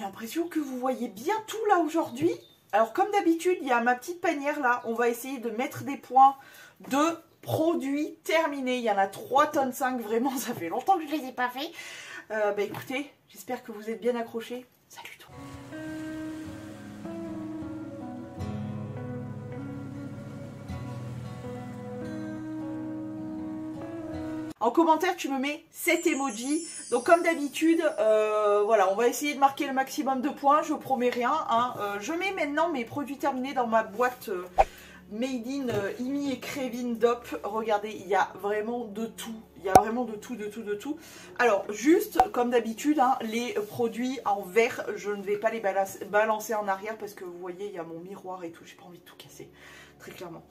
l'impression que vous voyez bien tout là aujourd'hui. Alors comme d'habitude, il y a ma petite panière là. On va essayer de mettre des points de produits terminés. Il y en a 3,5 tonnes, vraiment, ça fait longtemps que je ne les ai pas fait. Bah écoutez, j'espère que vous êtes bien accrochés. Salut tout le monde. En commentaire, tu me mets 7 emojis. Donc comme d'habitude, voilà, on va essayer de marquer le maximum de points. Je promets rien. Hein. Je mets maintenant mes produits terminés dans ma boîte Made in Imi et Crevin Dop. Regardez, il y a vraiment de tout. Il y a vraiment de tout, de tout, de tout. Alors, juste comme d'habitude, hein, les produits en verre, je ne vais pas les balancer en arrière parce que vous voyez, il y a mon miroir et tout. J'ai pas envie de tout casser, très clairement.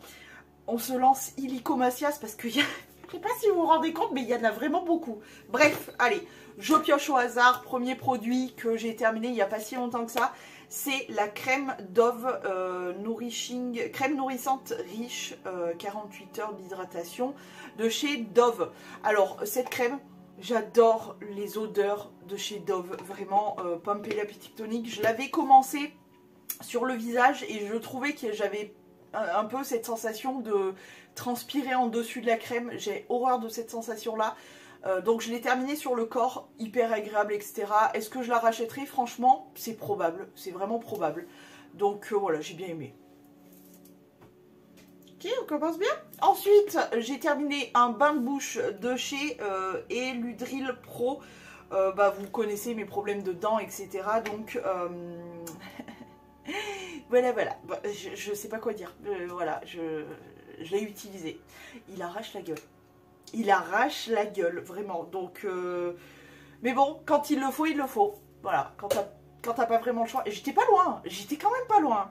On se lance illico macias parce qu'il y a... Je ne sais pas si vous vous rendez compte, mais il y en a vraiment beaucoup. Bref, allez, je pioche au hasard. Premier produit que j'ai terminé il n'y a pas si longtemps que ça, c'est la crème Dove crème nourrissante riche, 48 heures d'hydratation de chez Dove. Alors, cette crème, j'adore les odeurs de chez Dove. Vraiment, Pump et Appétit Tonic. Je l'avais commencé sur le visage et je trouvais que j'avais un peu cette sensation de transpirer en dessus de la crème. J'ai horreur de cette sensation là, donc je l'ai terminé sur le corps, hyper agréable, etc. Est-ce que je la rachèterai? Franchement, c'est probable, c'est vraiment probable. Donc voilà, j'ai bien aimé. Ok, on commence bien. Ensuite, j'ai terminé un bain de bouche de chez Eludril Pro. Bah, vous connaissez mes problèmes de dents, etc. Donc voilà, voilà. Je sais pas quoi dire. Voilà, je l'ai utilisé. Il arrache la gueule. Il arrache la gueule, vraiment. Donc, mais bon, quand il le faut, il le faut. Voilà, quand t'as pas vraiment le choix. Et j'étais pas loin. J'étais quand même pas loin.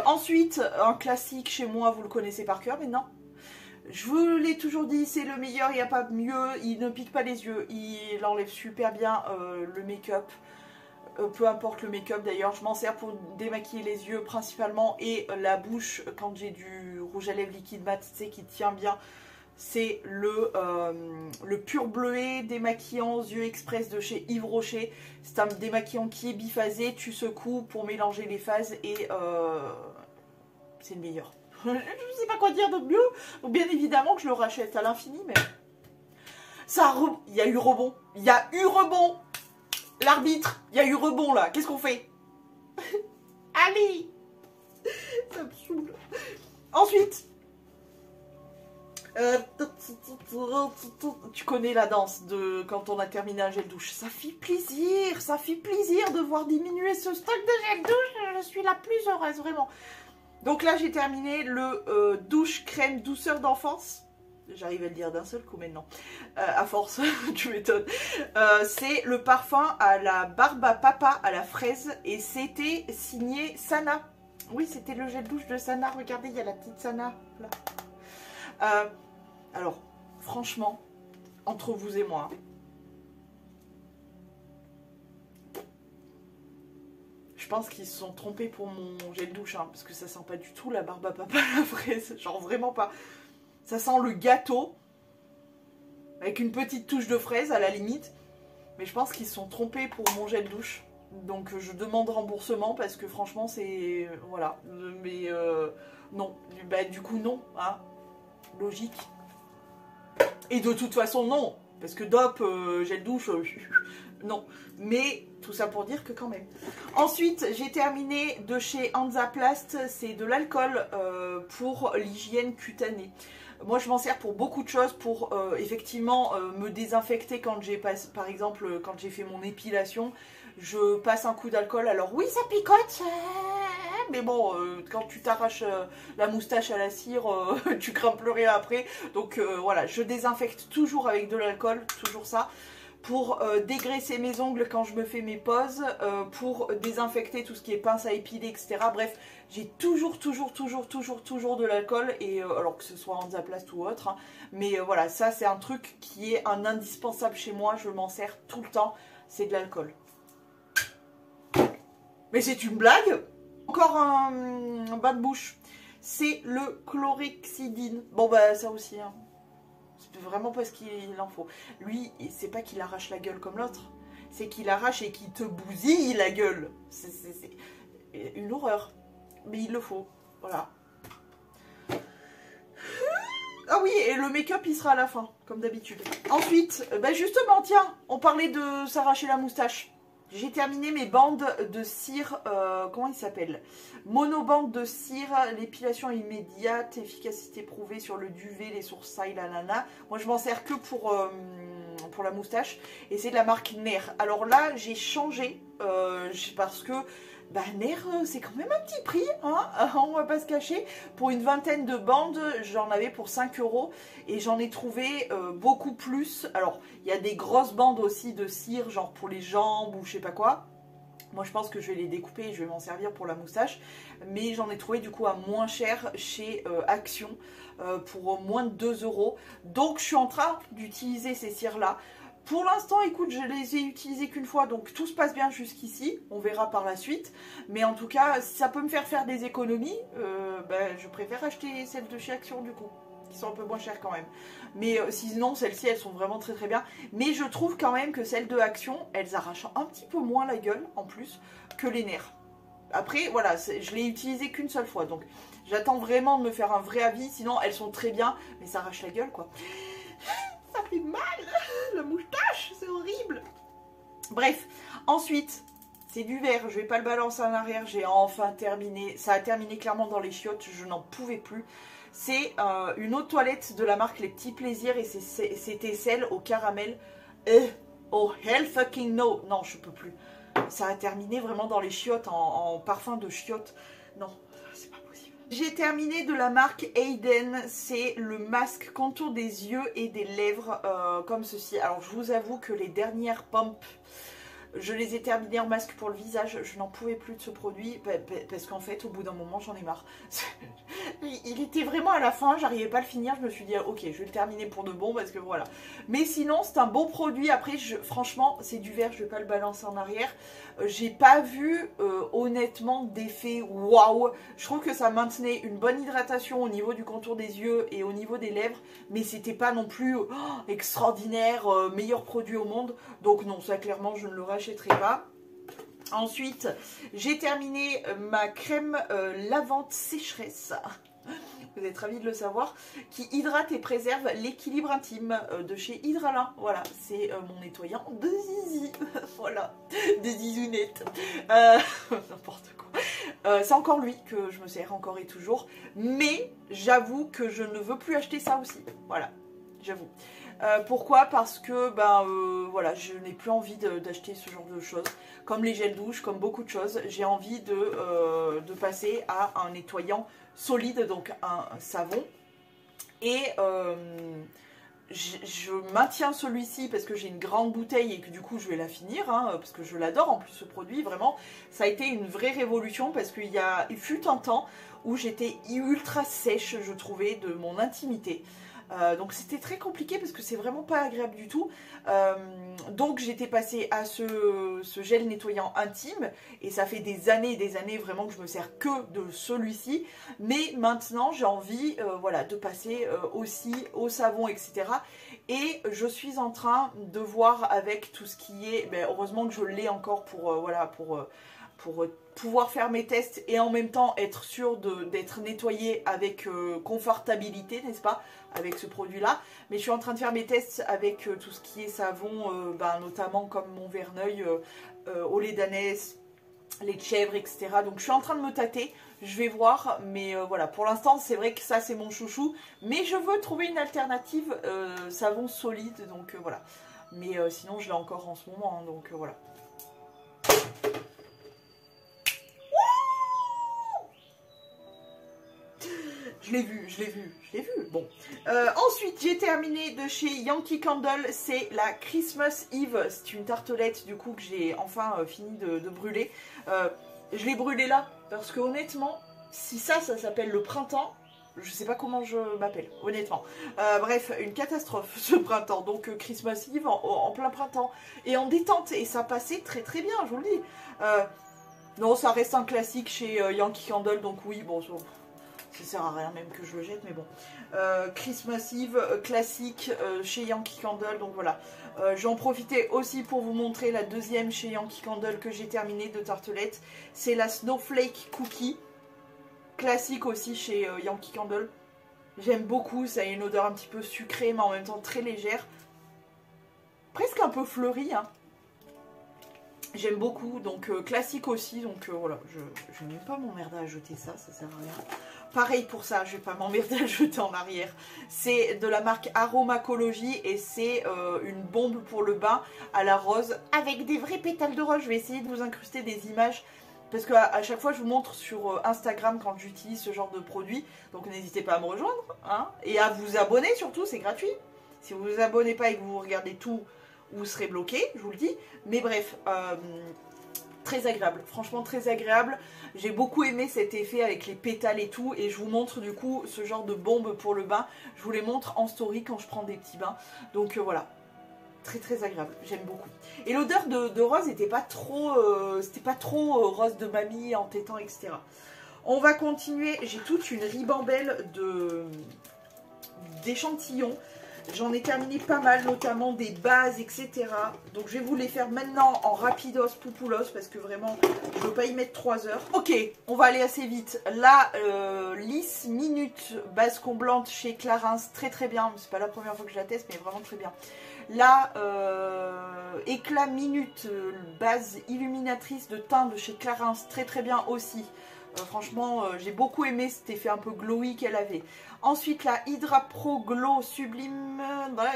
Ensuite, un classique chez moi, vous le connaissez par cœur, mais non. Je vous l'ai toujours dit, c'est le meilleur, il n'y a pas mieux. Il ne pique pas les yeux. Il enlève super bien le make-up. Peu importe le make-up d'ailleurs, je m'en sers pour démaquiller les yeux principalement et la bouche quand j'ai du rouge à lèvres liquide mat, tu sais, qui tient bien. C'est le Pur Bleuet démaquillant yeux express de chez Yves Rocher. C'est un démaquillant qui est biphasé, tu secoues pour mélanger les phases et c'est le meilleur. Je ne sais pas quoi dire de mieux, donc bien évidemment que je le rachète à l'infini, mais ça il y a eu rebond, il y a eu rebond. L'arbitre, il y a eu rebond là, qu'est-ce qu'on fait? Allez. Ça me saoule. Ensuite, tu connais la danse de quand on a terminé un gel douche. Ça fait plaisir de voir diminuer ce stock de gel douche. Je suis la plus heureuse, vraiment. Donc là, j'ai terminé le douche crème douceur d'enfance. J'arrive à le dire d'un seul coup maintenant, à force, tu m'étonnes. C'est le parfum à la barbe à papa à la fraise et c'était signé Sana. Oui, c'était le gel douche de Sana. Regardez, il y a la petite Sana là. Alors, franchement, entre vous et moi, je pense qu'ils se sont trompés pour mon gel douche, hein, parce que ça sent pas du tout la barbe à papa à la fraise, genre vraiment pas. Ça sent le gâteau, avec une petite touche de fraise à la limite. Mais je pense qu'ils se sont trompés pour mon gel douche. Donc je demande remboursement parce que franchement c'est... Voilà. Mais non. Bah, du coup non. Hein. Logique. Et de toute façon non. Parce que Dop, gel douche, non. Mais tout ça pour dire que quand même. Ensuite j'ai terminé de chez Hansaplast. C'est de l'alcool pour l'hygiène cutanée. Moi, je m'en sers pour beaucoup de choses, pour effectivement me désinfecter quand j'ai, par exemple, quand j'ai fait mon épilation. Je passe un coup d'alcool. Alors oui, ça picote, mais bon, quand tu t'arraches la moustache à la cire, tu crains plus rien après. Donc voilà, je désinfecte toujours avec de l'alcool, toujours ça. Pour dégraisser mes ongles quand je me fais mes poses, pour désinfecter tout ce qui est pince à épiler, etc. Bref, j'ai toujours de l'alcool, et alors que ce soit Hansaplast ou autre. Hein. Mais voilà, ça c'est un truc qui est un indispensable chez moi, je m'en sers tout le temps, c'est de l'alcool. Mais c'est une blague. Encore un bas de bouche, c'est le chlorhexidine. Bon bah ça aussi, hein. C'est vraiment parce qu'il en faut. Lui, c'est pas qu'il arrache la gueule comme l'autre. c'est qu'il arrache et qu'il te bousille la gueule. C'est une horreur. Mais il le faut. Voilà. Ah oui, et le make-up, il sera à la fin, comme d'habitude. Ensuite, justement, tiens, on parlait de s'arracher la moustache. J'ai terminé mes bandes de cire, comment il s'appelle? Monobande de cire, l'épilation immédiate, efficacité prouvée sur le duvet, les sourcils, la nana. Moi, je m'en sers que pour la moustache. Et c'est de la marque Nair. Alors là, j'ai changé parce que Nair, c'est quand même un petit prix, hein, on va pas se cacher. Pour une vingtaine de bandes, j'en avais pour 5 € et j'en ai trouvé beaucoup plus. Alors, il y a des grosses bandes aussi de cire, genre pour les jambes ou je sais pas quoi. Moi, je pense que je vais les découper et je vais m'en servir pour la moustache. Mais j'en ai trouvé du coup à moins cher chez Action pour moins de 2 €. Donc, je suis en train d'utiliser ces cires-là. Pour l'instant, écoute, je les ai utilisées qu'une fois, donc tout se passe bien jusqu'ici. On verra par la suite. Mais en tout cas, si ça peut me faire des économies, je préfère acheter celles de chez Action du coup, qui sont un peu moins chères quand même. Mais sinon, celles-ci, elles sont vraiment très très bien. Mais je trouve quand même que celles de Action, elles arrachent un petit peu moins la gueule, en plus, que les Nair. Après, voilà, je l'ai utilisée qu'une seule fois, donc j'attends vraiment de me faire un vrai avis. Sinon, elles sont très bien, mais ça arrache la gueule, quoi. Ça fait mal, la moustache, c'est horrible. Bref, ensuite, c'est du verre, je vais pas le balancer en arrière, j'ai enfin terminé. Ça a terminé clairement dans les chiottes, je n'en pouvais plus. C'est une eau de toilette de la marque Les Petits Plaisirs et c'était celle au caramel. Oh hell fucking no. Non, je peux plus. Ça a terminé vraiment dans les chiottes, en parfum de chiottes. Non, c'est pas possible. J'ai terminé de la marque Aiden, c'est le masque contour des yeux et des lèvres comme ceci. Alors je vous avoue que les dernières pompes, je les ai terminées en masque pour le visage, je n'en pouvais plus de ce produit parce qu'en fait au bout d'un moment j'en ai marre. Il était vraiment à la fin, j'arrivais pas à le finir, je me suis dit ok je vais le terminer pour de bon parce que voilà. Mais sinon c'est un bon produit, après franchement c'est du verre, je vais pas le balancer en arrière. J'ai pas vu honnêtement d'effet waouh. Je trouve que ça maintenait une bonne hydratation au niveau du contour des yeux et au niveau des lèvres, mais c'était pas non plus extraordinaire, meilleur produit au monde. Donc non, ça clairement je ne le rachèterai pas. Ensuite, j'ai terminé ma crème lavante sécheresse. Vous êtes ravis de le savoir, qui hydrate et préserve l'équilibre intime de chez Hydralin. Voilà, c'est mon nettoyant de zizi. Voilà, de zizounette. N'importe quoi. C'est encore lui que je me sers encore et toujours. Mais j'avoue que je ne veux plus acheter ça aussi. Voilà, j'avoue. Pourquoi? Parce que voilà, je n'ai plus envie d'acheter ce genre de choses. Comme les gels douche, comme beaucoup de choses, j'ai envie de passer à un nettoyant solide, donc un savon. Et je maintiens celui-ci parce que j'ai une grande bouteille et que du coup je vais la finir, hein, parce que je l'adore en plus ce produit. Vraiment, ça a été une vraie révolution parce il fut un temps où j'étais ultra sèche, je trouvais, de mon intimité. Donc c'était très compliqué parce que c'est vraiment pas agréable du tout. Donc j'étais passée à ce gel nettoyant intime et ça fait des années vraiment que je me sers que de celui-ci. Mais maintenant j'ai envie voilà, de passer aussi au savon, etc. Et je suis en train de voir avec tout ce qui est... heureusement que je l'ai encore pour... voilà, pour pouvoir faire mes tests et en même temps être sûr d'être nettoyé avec confortabilité, n'est-ce pas, avec ce produit-là. Mais je suis en train de faire mes tests avec tout ce qui est savon, notamment comme mon Verneuil, au lait d'ânesse, les chèvres, etc. Donc je suis en train de me tâter, je vais voir, mais voilà, pour l'instant c'est vrai que ça c'est mon chouchou, mais je veux trouver une alternative savon solide, donc voilà. Mais sinon je l'ai encore en ce moment, hein, donc voilà. Je l'ai vu. Bon. Ensuite, j'ai terminé de chez Yankee Candle. C'est la Christmas Eve. C'est une tartelette, du coup, que j'ai enfin fini de brûler. Je l'ai brûlée là, parce que honnêtement, si ça s'appelle le printemps, je sais pas comment je m'appelle, honnêtement. Bref, une catastrophe ce printemps. Donc, Christmas Eve en plein printemps. Et en détente. Et ça passait très très bien, je vous le dis. Non, ça reste un classique chez Yankee Candle. Donc oui, bon... Ça sert à rien même que je le jette, mais bon. Christmas Eve, classique, chez Yankee Candle, donc voilà. J'en profitais aussi pour vous montrer la deuxième chez Yankee Candle que j'ai terminée de tartelette. C'est la Snowflake Cookie, classique aussi chez Yankee Candle. J'aime beaucoup, ça a une odeur un petit peu sucrée, mais en même temps très légère. Presque un peu fleurie, hein. J'aime beaucoup, donc classique aussi, donc voilà, je vais même pas m'emmerder à jeter ça, ça sert à rien. Pareil pour ça, je vais pas m'emmerder à le jeter en arrière. C'est de la marque Aromacologie et c'est une bombe pour le bain à la rose avec des vrais pétales de rose. Je vais essayer de vous incruster des images parce qu'à chaque fois je vous montre sur Instagram quand j'utilise ce genre de produit. Donc n'hésitez pas à me rejoindre, hein, et à vous abonner surtout, c'est gratuit. Si vous vous abonnez pas et que vous regardez tout, vous serez bloqué, je vous le dis. Mais bref, très agréable, franchement très agréable. J'ai beaucoup aimé cet effet avec les pétales et tout, et je vous montre du coup ce genre de bombe pour le bain. Je vous les montre en story quand je prends des petits bains. Donc voilà, très très agréable, j'aime beaucoup. Et l'odeur de rose n'était pas trop, c'était pas trop rose de mamie, entêtant, etc. On va continuer, j'ai toute une ribambelle d'échantillons. J'en ai terminé pas mal, notamment des bases, etc. Donc je vais vous les faire maintenant en rapidos, poupoulos, parce que vraiment, je ne veux pas y mettre 3 heures. Ok, on va aller assez vite. La Lisse Minute base comblante chez Clarins, très très bien. C'est pas la première fois que je la teste, mais vraiment très bien. La Éclat Minute base illuminatrice de teint de chez Clarins, très très bien aussi. Franchement, j'ai beaucoup aimé cet effet un peu glowy qu'elle avait. Ensuite, la Hydra Pro Glow Sublime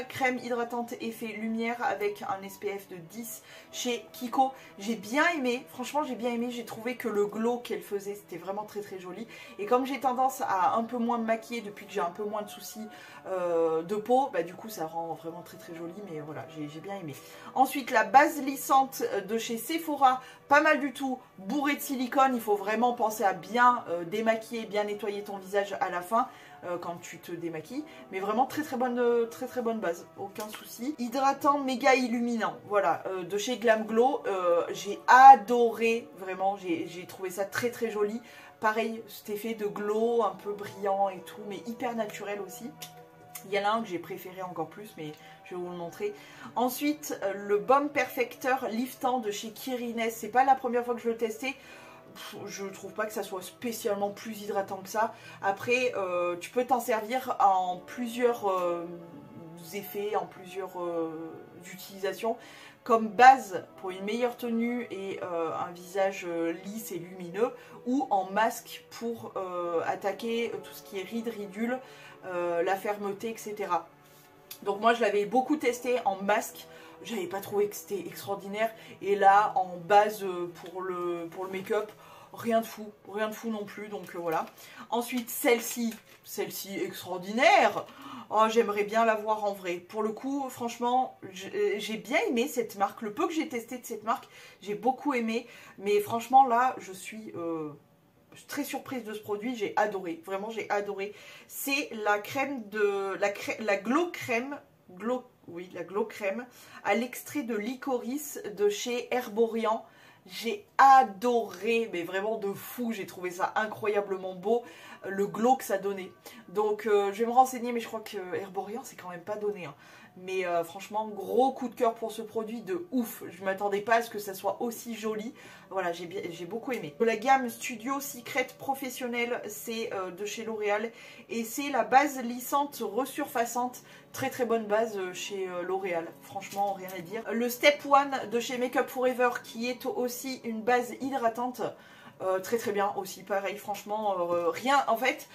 crème hydratante effet lumière avec un SPF de 10 chez Kiko. J'ai bien aimé, franchement j'ai bien aimé. J'ai trouvé que le glow qu'elle faisait, c'était vraiment très très joli. Et comme j'ai tendance à un peu moins me maquiller depuis que j'ai un peu moins de soucis de peau, bah du coup ça rend vraiment très très joli. Mais voilà, j'ai bien aimé. Ensuite, la base lissante de chez Sephora, pas mal du tout, bourrée de silicone. Il faut vraiment penser à bien démaquiller, bien nettoyer ton visage à la fin. Quand tu te démaquilles, mais vraiment très très bonne base, aucun souci. Hydratant méga illuminant, voilà, de chez Glam Glow. J'ai adoré, vraiment, j'ai trouvé ça très très joli. Pareil, cet effet de glow un peu brillant et tout, mais hyper naturel aussi. Il y en a un que j'ai préféré encore plus, mais je vais vous le montrer. Ensuite, le Baume Perfecteur Liftant de chez Kirines. C'est pas la première fois que je le testais. Je trouve pas que ça soit spécialement plus hydratant que ça. Après, tu peux t'en servir en plusieurs effets, en plusieurs utilisations. Comme base pour une meilleure tenue et un visage lisse et lumineux. Ou en masque pour attaquer tout ce qui est rides, ridules, la fermeté, etc. Donc moi je l'avais beaucoup testé en masque. J'avais pas trouvé que c'était extraordinaire. Et là, en base pour le make-up, rien de fou non plus. Donc voilà. Ensuite, celle-ci extraordinaire. Oh, j'aimerais bien la voir en vrai. Pour le coup, franchement, j'ai bien aimé cette marque. Le peu que j'ai testé de cette marque, j'ai beaucoup aimé. Mais franchement, là, je suis très surprise de ce produit. J'ai adoré. Vraiment, j'ai adoré. C'est la crème de... La Glow Crème... la Glow Crème à l'extrait de licorice de chez Herborian. J'ai adoré, mais vraiment de fou. J'ai trouvé ça incroyablement beau, le glow que ça donnait. Donc je vais me renseigner, mais je crois que Herborian c'est quand même pas donné, hein. Mais franchement, gros coup de cœur pour ce produit de ouf. Je ne m'attendais pas à ce que ça soit aussi joli. Voilà, j'ai beaucoup aimé. De la gamme Studio Secret Professionnel, c'est de chez L'Oréal. Et c'est la base lissante resurfaçante. Très très bonne base chez L'Oréal. Franchement, rien à dire. Le Step One de chez Make Up Forever, qui est aussi une base hydratante. Très très bien aussi, pareil. Franchement, rien. En fait...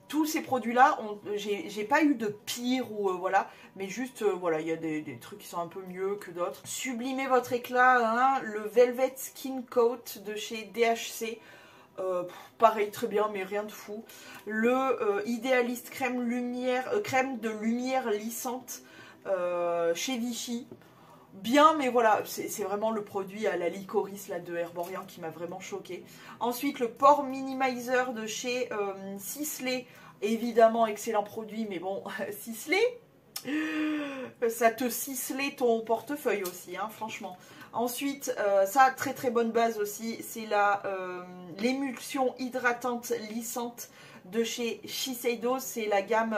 Tous ces produits-là, j'ai pas eu de pire ou voilà, mais juste voilà, il y a des trucs qui sont un peu mieux que d'autres. Sublimez votre éclat, hein, le Velvet Skin Coat de chez DHC, pareil très bien, mais rien de fou. Le Idealist crème de lumière lissante chez Vichy. Bien, mais voilà, c'est vraiment le produit à la licorice là, de Herborian qui m'a vraiment choqué. Ensuite, le Pore Minimizer de chez Sisley. Évidemment, excellent produit, mais bon, Sisley, ça te ciselait ton portefeuille aussi, hein, franchement. Ensuite, ça, très très bonne base aussi, c'est l'émulsion hydratante lissante de chez Shiseido. C'est la gamme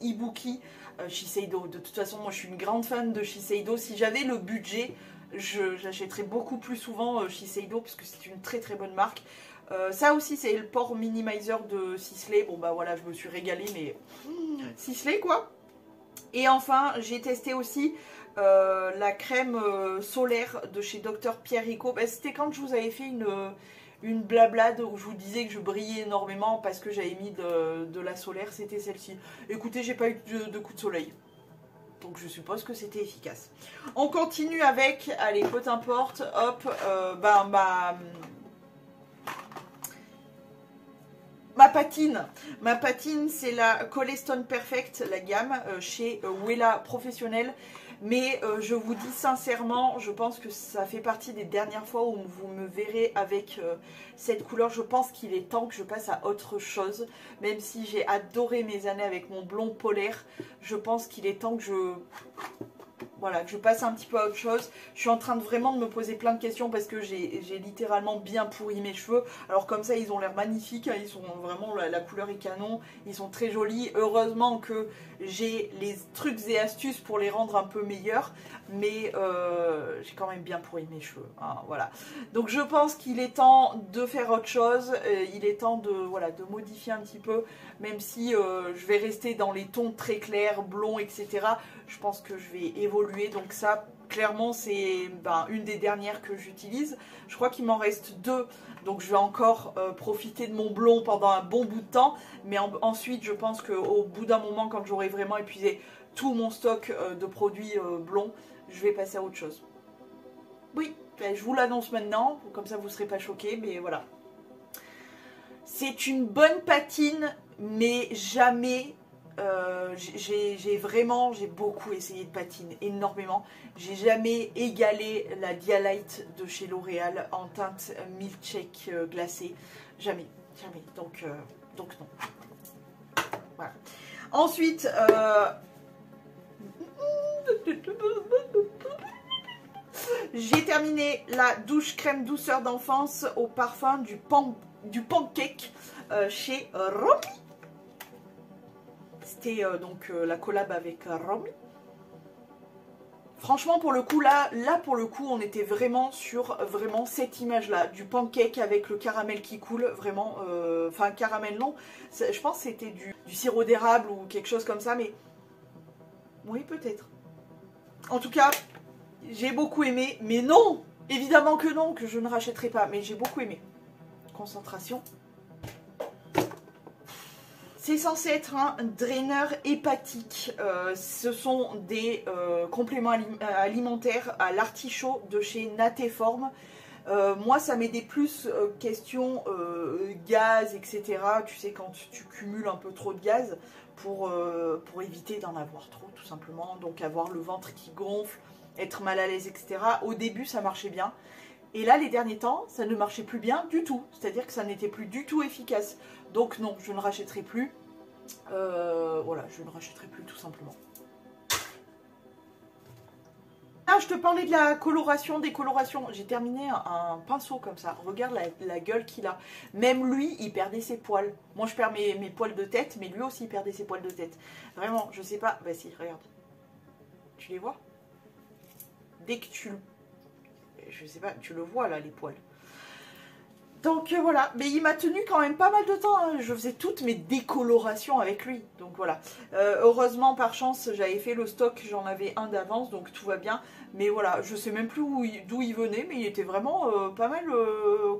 Ibuki Shiseido. De toute façon, moi je suis une grande fan de Shiseido. Si j'avais le budget, j'achèterais beaucoup plus souvent Shiseido parce que c'est une très très bonne marque. Ça aussi c'est le pore minimizer de Sisley. Bon bah voilà, je me suis régalée, mais Sisley quoi. Et enfin j'ai testé aussi la crème solaire de chez Dr Pierrico. Bah, c'était quand je vous avais fait une blablade où je vous disais que je brillais énormément parce que j'avais mis de la solaire. C'était celle-ci. Écoutez, j'ai pas eu de coup de soleil, donc je suppose que c'était efficace. On continue avec, allez, peu importe, hop, ma patine. Ma patine, c'est la Colestone Perfect, la gamme chez Wella Professionnel. Mais je vous dis sincèrement, je pense que ça fait partie des dernières fois où vous me verrez avec cette couleur. Je pense qu'il est temps que je passe à autre chose. Même si j'ai adoré mes années avec mon blond polaire, je pense qu'il est temps que que je passe un petit peu à autre chose. Je suis en train de vraiment me poser plein de questions parce que j'ai littéralement bien pourri mes cheveux. Alors comme ça, ils ont l'air magnifiques. Ils sont vraiment, la couleur est canon. Ils sont très jolis. Heureusement que j'ai les trucs et astuces pour les rendre un peu meilleurs. Mais j'ai quand même bien pourri mes cheveux. Hein, voilà. Donc je pense qu'il est temps de faire autre chose. Il est temps de modifier un petit peu. Même si je vais rester dans les tons très clairs, blonds, etc. Je pense que je vais évoluer. Donc ça, clairement, c'est une des dernières que j'utilise. Je crois qu'il m'en reste 2. Donc je vais encore profiter de mon blond pendant un bon bout de temps. Mais ensuite, je pense qu'au bout d'un moment, quand j'aurai vraiment épuisé tout mon stock de produits blonds, je vais passer à autre chose. Oui, je vous l'annonce maintenant. Comme ça, vous ne serez pas choqués. Mais voilà. C'est une bonne patine, mais jamais... j'ai beaucoup essayé de patine, énormément. J'ai jamais égalé la Dialight de chez L'Oréal en teinte milkshake glacé. Jamais, jamais. Donc non. Voilà. Ensuite, j'ai terminé la douche crème douceur d'enfance au parfum du pancake chez Romy. C'était donc la collab avec Romy. Franchement, pour le coup, là pour le coup, on était vraiment sur cette image-là, du pancake avec le caramel qui coule, vraiment, enfin caramel non, je pense que c'était du sirop d'érable ou quelque chose comme ça, mais oui, peut-être. En tout cas, j'ai beaucoup aimé, mais non, évidemment que non, que je ne rachèterai pas, mais j'ai beaucoup aimé. Concentration. C'est censé être un draineur hépatique. Ce sont des compléments alimentaires à l'artichaut de chez Natéform. Moi, ça m'aidait plus question gaz, etc. Tu sais, quand tu cumules un peu trop de gaz pour éviter d'en avoir trop, tout simplement. Donc, avoir le ventre qui gonfle, être mal à l'aise, etc. Au début, ça marchait bien. Et là, les derniers temps, ça ne marchait plus bien du tout. C'est-à-dire que ça n'était plus du tout efficace. Donc non, je ne rachèterai plus. Voilà, je ne rachèterai plus tout simplement. Ah, je te parlais de la coloration, des colorations. J'ai terminé un pinceau comme ça. Regarde la gueule qu'il a. Même lui, il perdait ses poils. Moi, je perds mes poils de tête, mais lui aussi, il perdait ses poils de tête. Vraiment, je sais pas. Bah si, regarde. Tu les vois? Dès que je sais pas, tu le vois là, les poils. Donc voilà, mais il m'a tenu quand même pas mal de temps, hein. Je faisais toutes mes décolorations avec lui, donc voilà. Heureusement, par chance, j'avais fait le stock, j'en avais un d'avance, donc tout va bien. Mais voilà, je sais même plus d'où il venait, mais il était vraiment pas mal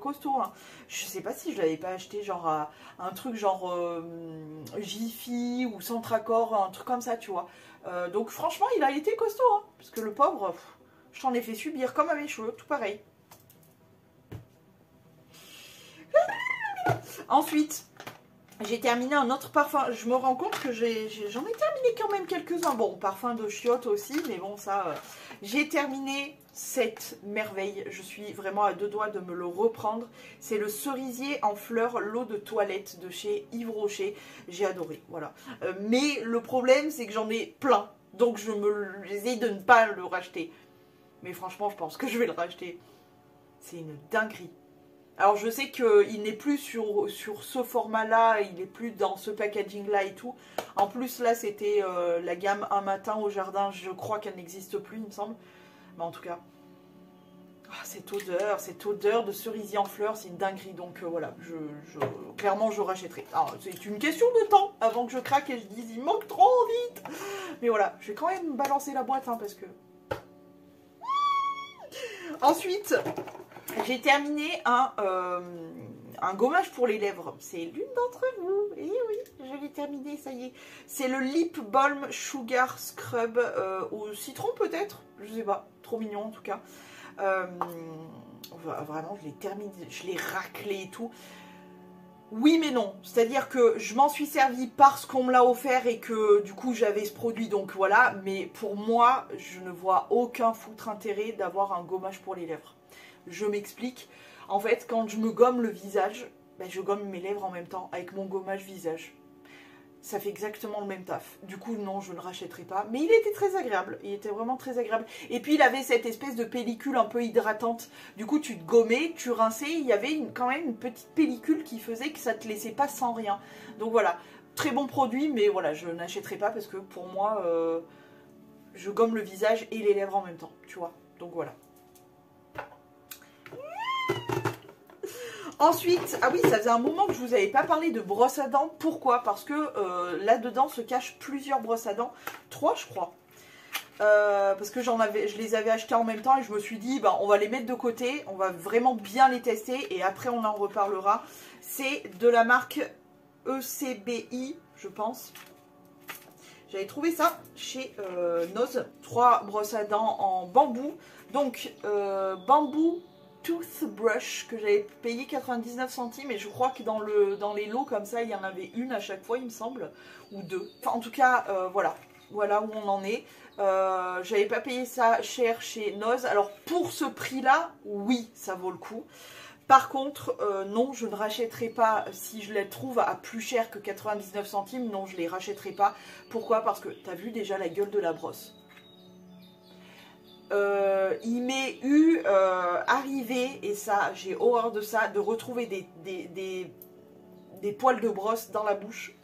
costaud, hein. Je sais pas si je l'avais pas acheté genre à un truc genre Jiffy ou Centracor, un truc comme ça, tu vois. Donc franchement, il a été costaud, hein, parce que le pauvre, je t'en ai fait subir comme à mes cheveux, tout pareil. Ensuite, j'ai terminé un autre parfum. Je me rends compte que j'en ai terminé quand même quelques-uns. Bon, parfum de chiottes aussi, mais bon, ça... J'ai terminé cette merveille. Je suis vraiment à 2 doigts de me le reprendre. C'est le cerisier en fleurs l'eau de toilette de chez Yves Rocher. J'ai adoré, voilà. Mais le problème, c'est que j'en ai plein. Donc, j'essaie de ne pas le racheter. Mais franchement, je pense que je vais le racheter. C'est une dinguerie. Alors je sais qu'il n'est plus sur ce format-là, il n'est plus dans ce packaging-là et tout. En plus là c'était la gamme Un matin au jardin, je crois qu'elle n'existe plus il me semble. Mais en tout cas, cette odeur de cerisier en fleurs, c'est une dinguerie. Donc voilà, clairement je rachèterai. Alors c'est une question de temps avant que je craque et je dise il manque trop vite. Mais voilà, je vais quand même balancer la boîte hein, parce que... Ensuite, j'ai terminé un gommage pour les lèvres. C'est l'une d'entre vous. Et oui, je l'ai terminé, ça y est. C'est le Lip Balm Sugar Scrub au citron peut-être. Je sais pas, trop mignon en tout cas. Vraiment, je l'ai terminé, je l'ai raclé et tout. Oui mais non, c'est-à-dire que je m'en suis servi parce qu'on me l'a offert et que du coup j'avais ce produit, donc voilà. Mais pour moi, je ne vois aucun foutre intérêt d'avoir un gommage pour les lèvres. Je m'explique. En fait, quand je me gomme le visage, ben, je gomme mes lèvres en même temps avec mon gommage visage. Ça fait exactement le même taf. Du coup, non, je ne rachèterai pas. Mais il était très agréable. Il était vraiment très agréable. Et puis, il avait cette espèce de pellicule un peu hydratante. Du coup, tu te gommais, tu rinçais. Il y avait quand même une petite pellicule qui faisait que ça ne te laissait pas sans rien. Donc voilà, très bon produit. Mais voilà, je n'achèterai pas parce que pour moi, je gomme le visage et les lèvres en même temps. Tu vois. Donc voilà. Ensuite, ah oui, ça faisait un moment que je vous avais pas parlé de brosse à dents. Pourquoi? Parce que là-dedans se cachent plusieurs brosses à dents. 3, je crois. Parce que je les avais achetées en même temps et je me suis dit, bah, on va les mettre de côté. On va vraiment bien les tester et après on en reparlera. C'est de la marque ECBI, je pense. J'avais trouvé ça chez Noz. 3 brosses à dents en bambou. Donc, bambou toothbrush que j'avais payé 99 centimes et je crois que dans les lots comme ça il y en avait une à chaque fois il me semble ou 2. Enfin en tout cas voilà où on en est. J'avais pas payé ça cher chez Noz. Alors pour ce prix là oui ça vaut le coup. Par contre non je ne rachèterai pas si je les trouve à plus cher que 99 centimes. Non je les rachèterai pas. Pourquoi? Parce que t'as vu déjà la gueule de la brosse. Il m'est arrivé, et ça j'ai horreur de ça, de retrouver des poils de brosse dans la bouche.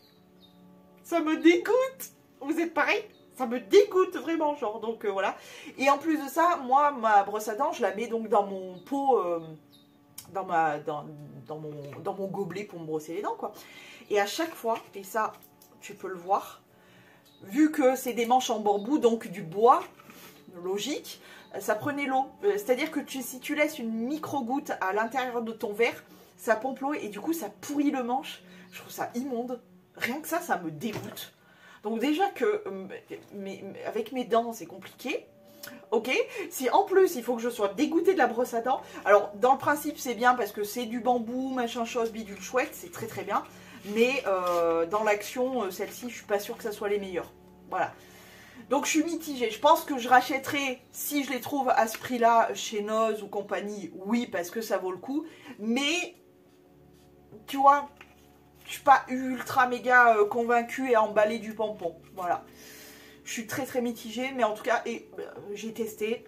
Ça me dégoûte. Vous êtes pareil? Ça me dégoûte vraiment, genre, donc voilà. Et en plus de ça, moi, ma brosse à dents, je la mets donc dans mon pot, dans mon gobelet pour me brosser les dents, quoi. Et à chaque fois, et ça, tu peux le voir, vu que c'est des manches en bambou, donc du bois, logique, ça prenait l'eau. C'est-à-dire que si tu laisses une micro-goutte à l'intérieur de ton verre, ça pompe l'eau et du coup ça pourrit le manche. Je trouve ça immonde. Rien que ça me dégoûte. Donc déjà que avec mes dents c'est compliqué. Ok, si en plus il faut que je sois dégoûtée de la brosse à dents, alors dans le principe c'est bien parce que c'est du bambou, machin chose, bidule chouette, c'est très très bien. Mais dans l'action, celle-ci je suis pas sûre que ça soit les meilleures. Voilà. Donc je suis mitigée, je pense que je rachèterai si je les trouve à ce prix-là chez Noz ou compagnie, oui parce que ça vaut le coup. Mais, tu vois, je suis pas ultra méga convaincue et emballée du pompon, voilà. Je suis très très mitigée, mais en tout cas, j'ai testé.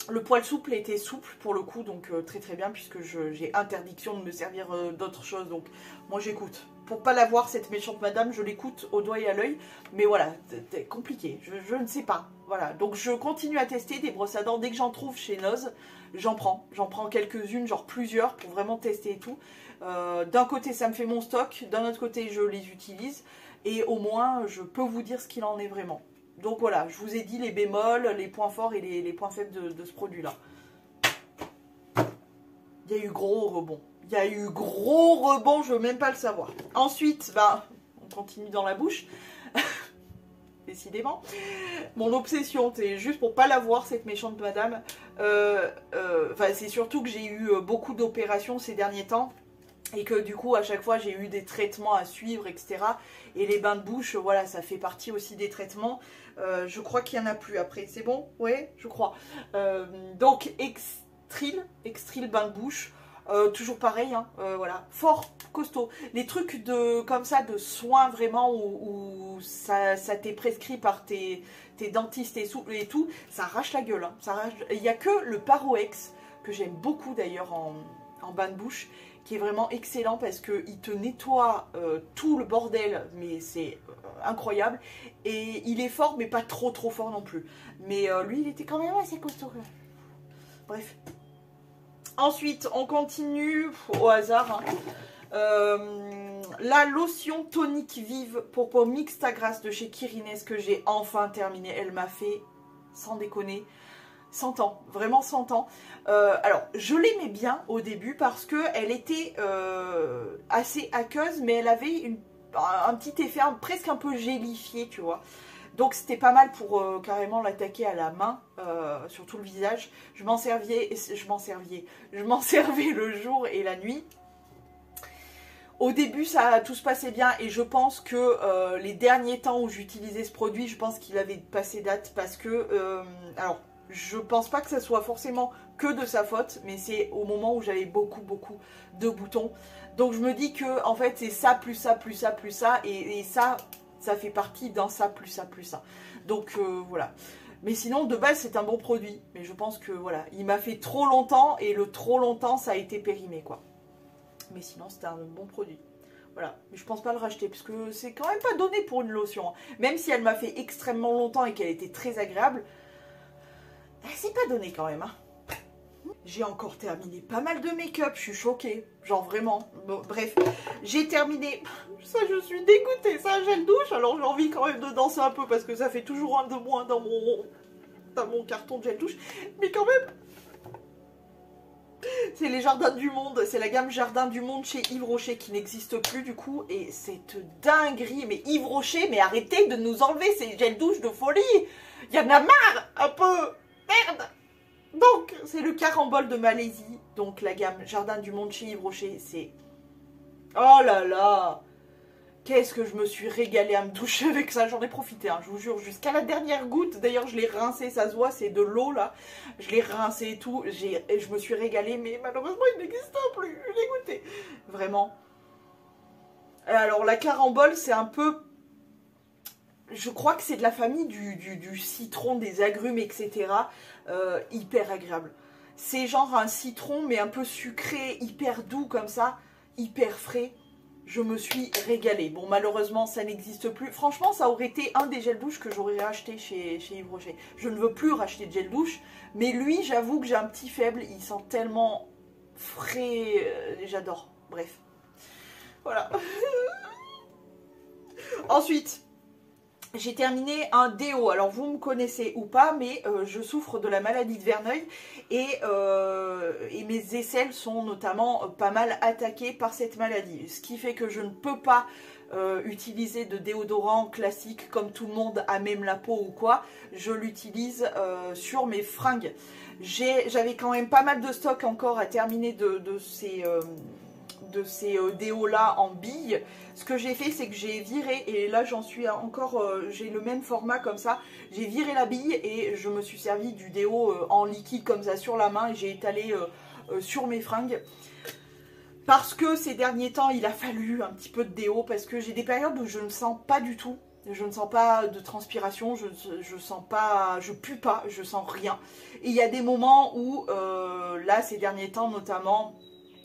Le poil souple était souple pour le coup, donc très très bien puisque j'ai interdiction de me servir d'autre chose, donc moi j'écoute. Pour pas la voir cette méchante madame, je l'écoute au doigt et à l'œil, mais voilà, c'est compliqué, je ne sais pas. Voilà, donc je continue à tester des brosses à dents, dès que j'en trouve chez Noz, j'en prends quelques-unes, genre plusieurs, pour vraiment tester et tout. D'un côté ça me fait mon stock, d'un autre côté je les utilise, et au moins je peux vous dire ce qu'il en est vraiment. Donc voilà, je vous ai dit les bémols, les points forts et les points faibles de ce produit-là. Il y a eu gros rebond. Il y a eu gros rebond, je veux même pas le savoir. Ensuite, on continue dans la bouche. Décidément. Mon obsession, c'est juste pour pas la voir, cette méchante madame. C'est surtout que j'ai eu beaucoup d'opérations ces derniers temps. Et que du coup, à chaque fois, j'ai eu des traitements à suivre, etc. Et les bains de bouche, voilà, ça fait partie aussi des traitements. Je crois qu'il n'y en a plus après. C'est bon? Ouais, je crois. Donc, Extril bain de bouche. Toujours pareil, hein, voilà. Fort costaud. Les trucs comme ça, de soins vraiment, où ça t'est prescrit par tes dentistes et tout, ça arrache la gueule. Hein. Il n'y a que le Paroex, que j'aime beaucoup d'ailleurs en bain de bouche, qui est vraiment excellent parce qu'il te nettoie tout le bordel, mais c'est incroyable. Et il est fort, mais pas trop fort non plus. Mais lui, il était quand même assez costaud. Bref. Ensuite, on continue au hasard. La lotion tonique vive pour peau mixte à grasse de chez Kirines que j'ai enfin terminée. Elle m'a fait, sans déconner, 100 ans, vraiment 100 ans. Alors, je l'aimais bien au début parce qu'elle était assez aqueuse, mais elle avait un petit effet presque un peu gélifié, tu vois. Donc c'était pas mal pour carrément l'attaquer à la main, sur tout le visage. Je m'en servais le jour et la nuit. Au début, tout se passait bien et je pense que les derniers temps où j'utilisais ce produit, je pense qu'il avait passé date parce que... alors, je pense pas que ça soit forcément que de sa faute, mais c'est au moment où j'avais beaucoup de boutons. Donc je me dis que en fait c'est ça, plus ça, plus ça, plus ça, et ça fait partie d'un ça, plus ça, plus ça. Donc voilà. Mais sinon, de base, c'est un bon produit. Mais je pense que voilà, il m'a fait trop longtemps et le trop longtemps, ça a été périmé, quoi. Mais sinon, c'était un bon produit. Voilà. Mais je pense pas le racheter parce que c'est quand même pas donné pour une lotion. Même si elle m'a fait extrêmement longtemps et qu'elle était très agréable, c'est pas donné quand même, hein. J'ai encore terminé pas mal de make-up, je suis choquée, genre vraiment. Bon, bref, j'ai terminé, ça je suis dégoûtée, c'est un gel douche, alors j'ai envie quand même de danser un peu parce que ça fait toujours un de moins dans mon carton de gel douche, mais quand même, c'est les Jardins du Monde, c'est la gamme Jardin du Monde chez Yves Rocher qui n'existe plus du coup, et cette dinguerie, mais Yves Rocher, mais arrêtez de nous enlever ces gels douche de folie, il y en a marre, un peu, merde. Donc, c'est le carambole de Malaisie. Donc, la gamme Jardin du Monde chez Yves Rocher, c'est... Oh là là! Qu'est-ce que je me suis régalée à me doucher avec ça. J'en ai profité, hein, je vous jure, jusqu'à la dernière goutte. D'ailleurs, je l'ai rincé, ça se voit, c'est de l'eau, là. Je l'ai rincé et tout. Et je me suis régalée, mais malheureusement, il n'existe plus. Je l'ai goûté. Vraiment. Alors, la carambole, c'est un peu... Je crois que c'est de la famille du citron, des agrumes, etc. Hyper agréable. C'est genre un citron, mais un peu sucré, hyper doux comme ça, hyper frais. Je me suis régalée. Bon, malheureusement, ça n'existe plus. Franchement, ça aurait été un des gels douche que j'aurais acheté chez Yves Rocher. Je ne veux plus racheter de gel douche, mais lui, j'avoue que j'ai un petit faible. Il sent tellement frais. J'adore. Bref. Voilà. Ensuite... j'ai terminé un déo. Alors vous me connaissez ou pas, mais je souffre de la maladie de Verneuil et mes aisselles sont notamment pas mal attaquées par cette maladie. Ce qui fait que je ne peux pas utiliser de déodorant classique comme tout le monde a même la peau ou quoi. Je l'utilise sur mes fringues. J'avais quand même pas mal de stock encore à terminer de ces déos là en billes. Ce que j'ai fait, c'est que j'ai viré, et là j'en suis encore, j'ai le même format comme ça, j'ai viré la bille et je me suis servi du déo en liquide comme ça sur la main et j'ai étalé sur mes fringues. Parce que ces derniers temps, il a fallu un petit peu de déo parce que j'ai des périodes où je ne sens pas du tout. Je ne sens pas de transpiration, je sens pas, je pue pas, je sens rien. Et il y a des moments où, là ces derniers temps notamment,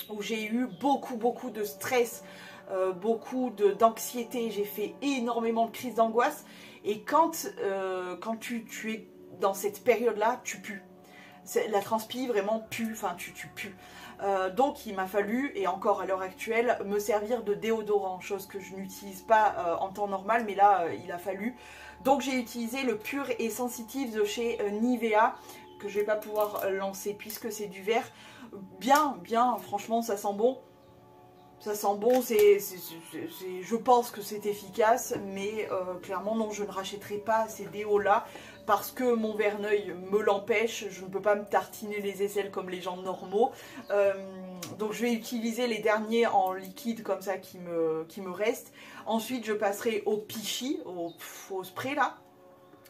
où j'ai eu beaucoup de stress, beaucoup d'anxiété, j'ai fait énormément de crises d'angoisse. Et quand tu es dans cette période-là, tu pues. La transpi vraiment pue, enfin tu pues. Donc il m'a fallu, et encore à l'heure actuelle, me servir de déodorant, chose que je n'utilise pas en temps normal, mais là il a fallu. Donc j'ai utilisé le Pure et Sensitive de chez Nivea, que je ne vais pas pouvoir lancer puisque c'est du verre. Bien, franchement ça sent bon. Ça sent bon, je pense que c'est efficace, mais clairement non, je ne rachèterai pas ces déos là parce que mon Verneuil me l'empêche. Je ne peux pas me tartiner les aisselles comme les gens normaux. Donc je vais utiliser les derniers en liquide comme ça qui me restent. Ensuite je passerai au Pichy, au spray là.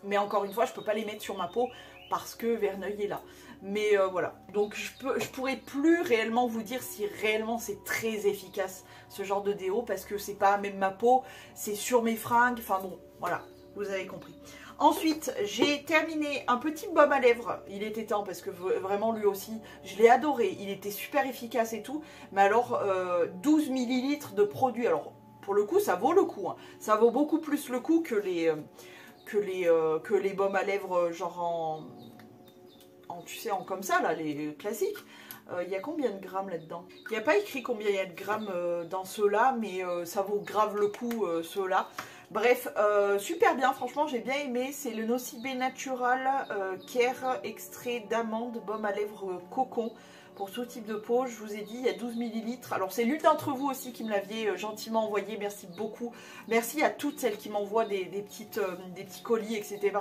Mais encore une fois, je ne peux pas les mettre sur ma peau parce que Verneuil est là. Mais voilà, donc je pourrais plus réellement vous dire si réellement c'est très efficace ce genre de déo parce que c'est pas même ma peau, c'est sur mes fringues, enfin bon, voilà, vous avez compris. Ensuite, j'ai terminé un petit baume à lèvres. Il était temps parce que vraiment lui aussi, je l'ai adoré. Il était super efficace et tout. Mais alors, 12 millilitres de produit. Alors, pour le coup, ça vaut le coup. Hein. Ça vaut beaucoup plus le coup que les baumes à lèvres genre tu sais, en comme ça, là, les classiques. Il y a combien de grammes là-dedans? Il n'y a pas écrit combien il y a de grammes dans ceux-là, mais ça vaut grave le coup, ceux-là. Bref, super bien, franchement, j'ai bien aimé. C'est le Nocibé Natural Care extrait d'amande, baume à lèvres cocon. Pour tout type de peau, je vous ai dit, il y a 12 millilitres. Alors, c'est l'une d'entre vous aussi qui me l'aviez gentiment envoyé. Merci beaucoup. Merci à toutes celles qui m'envoient des petits colis, etc.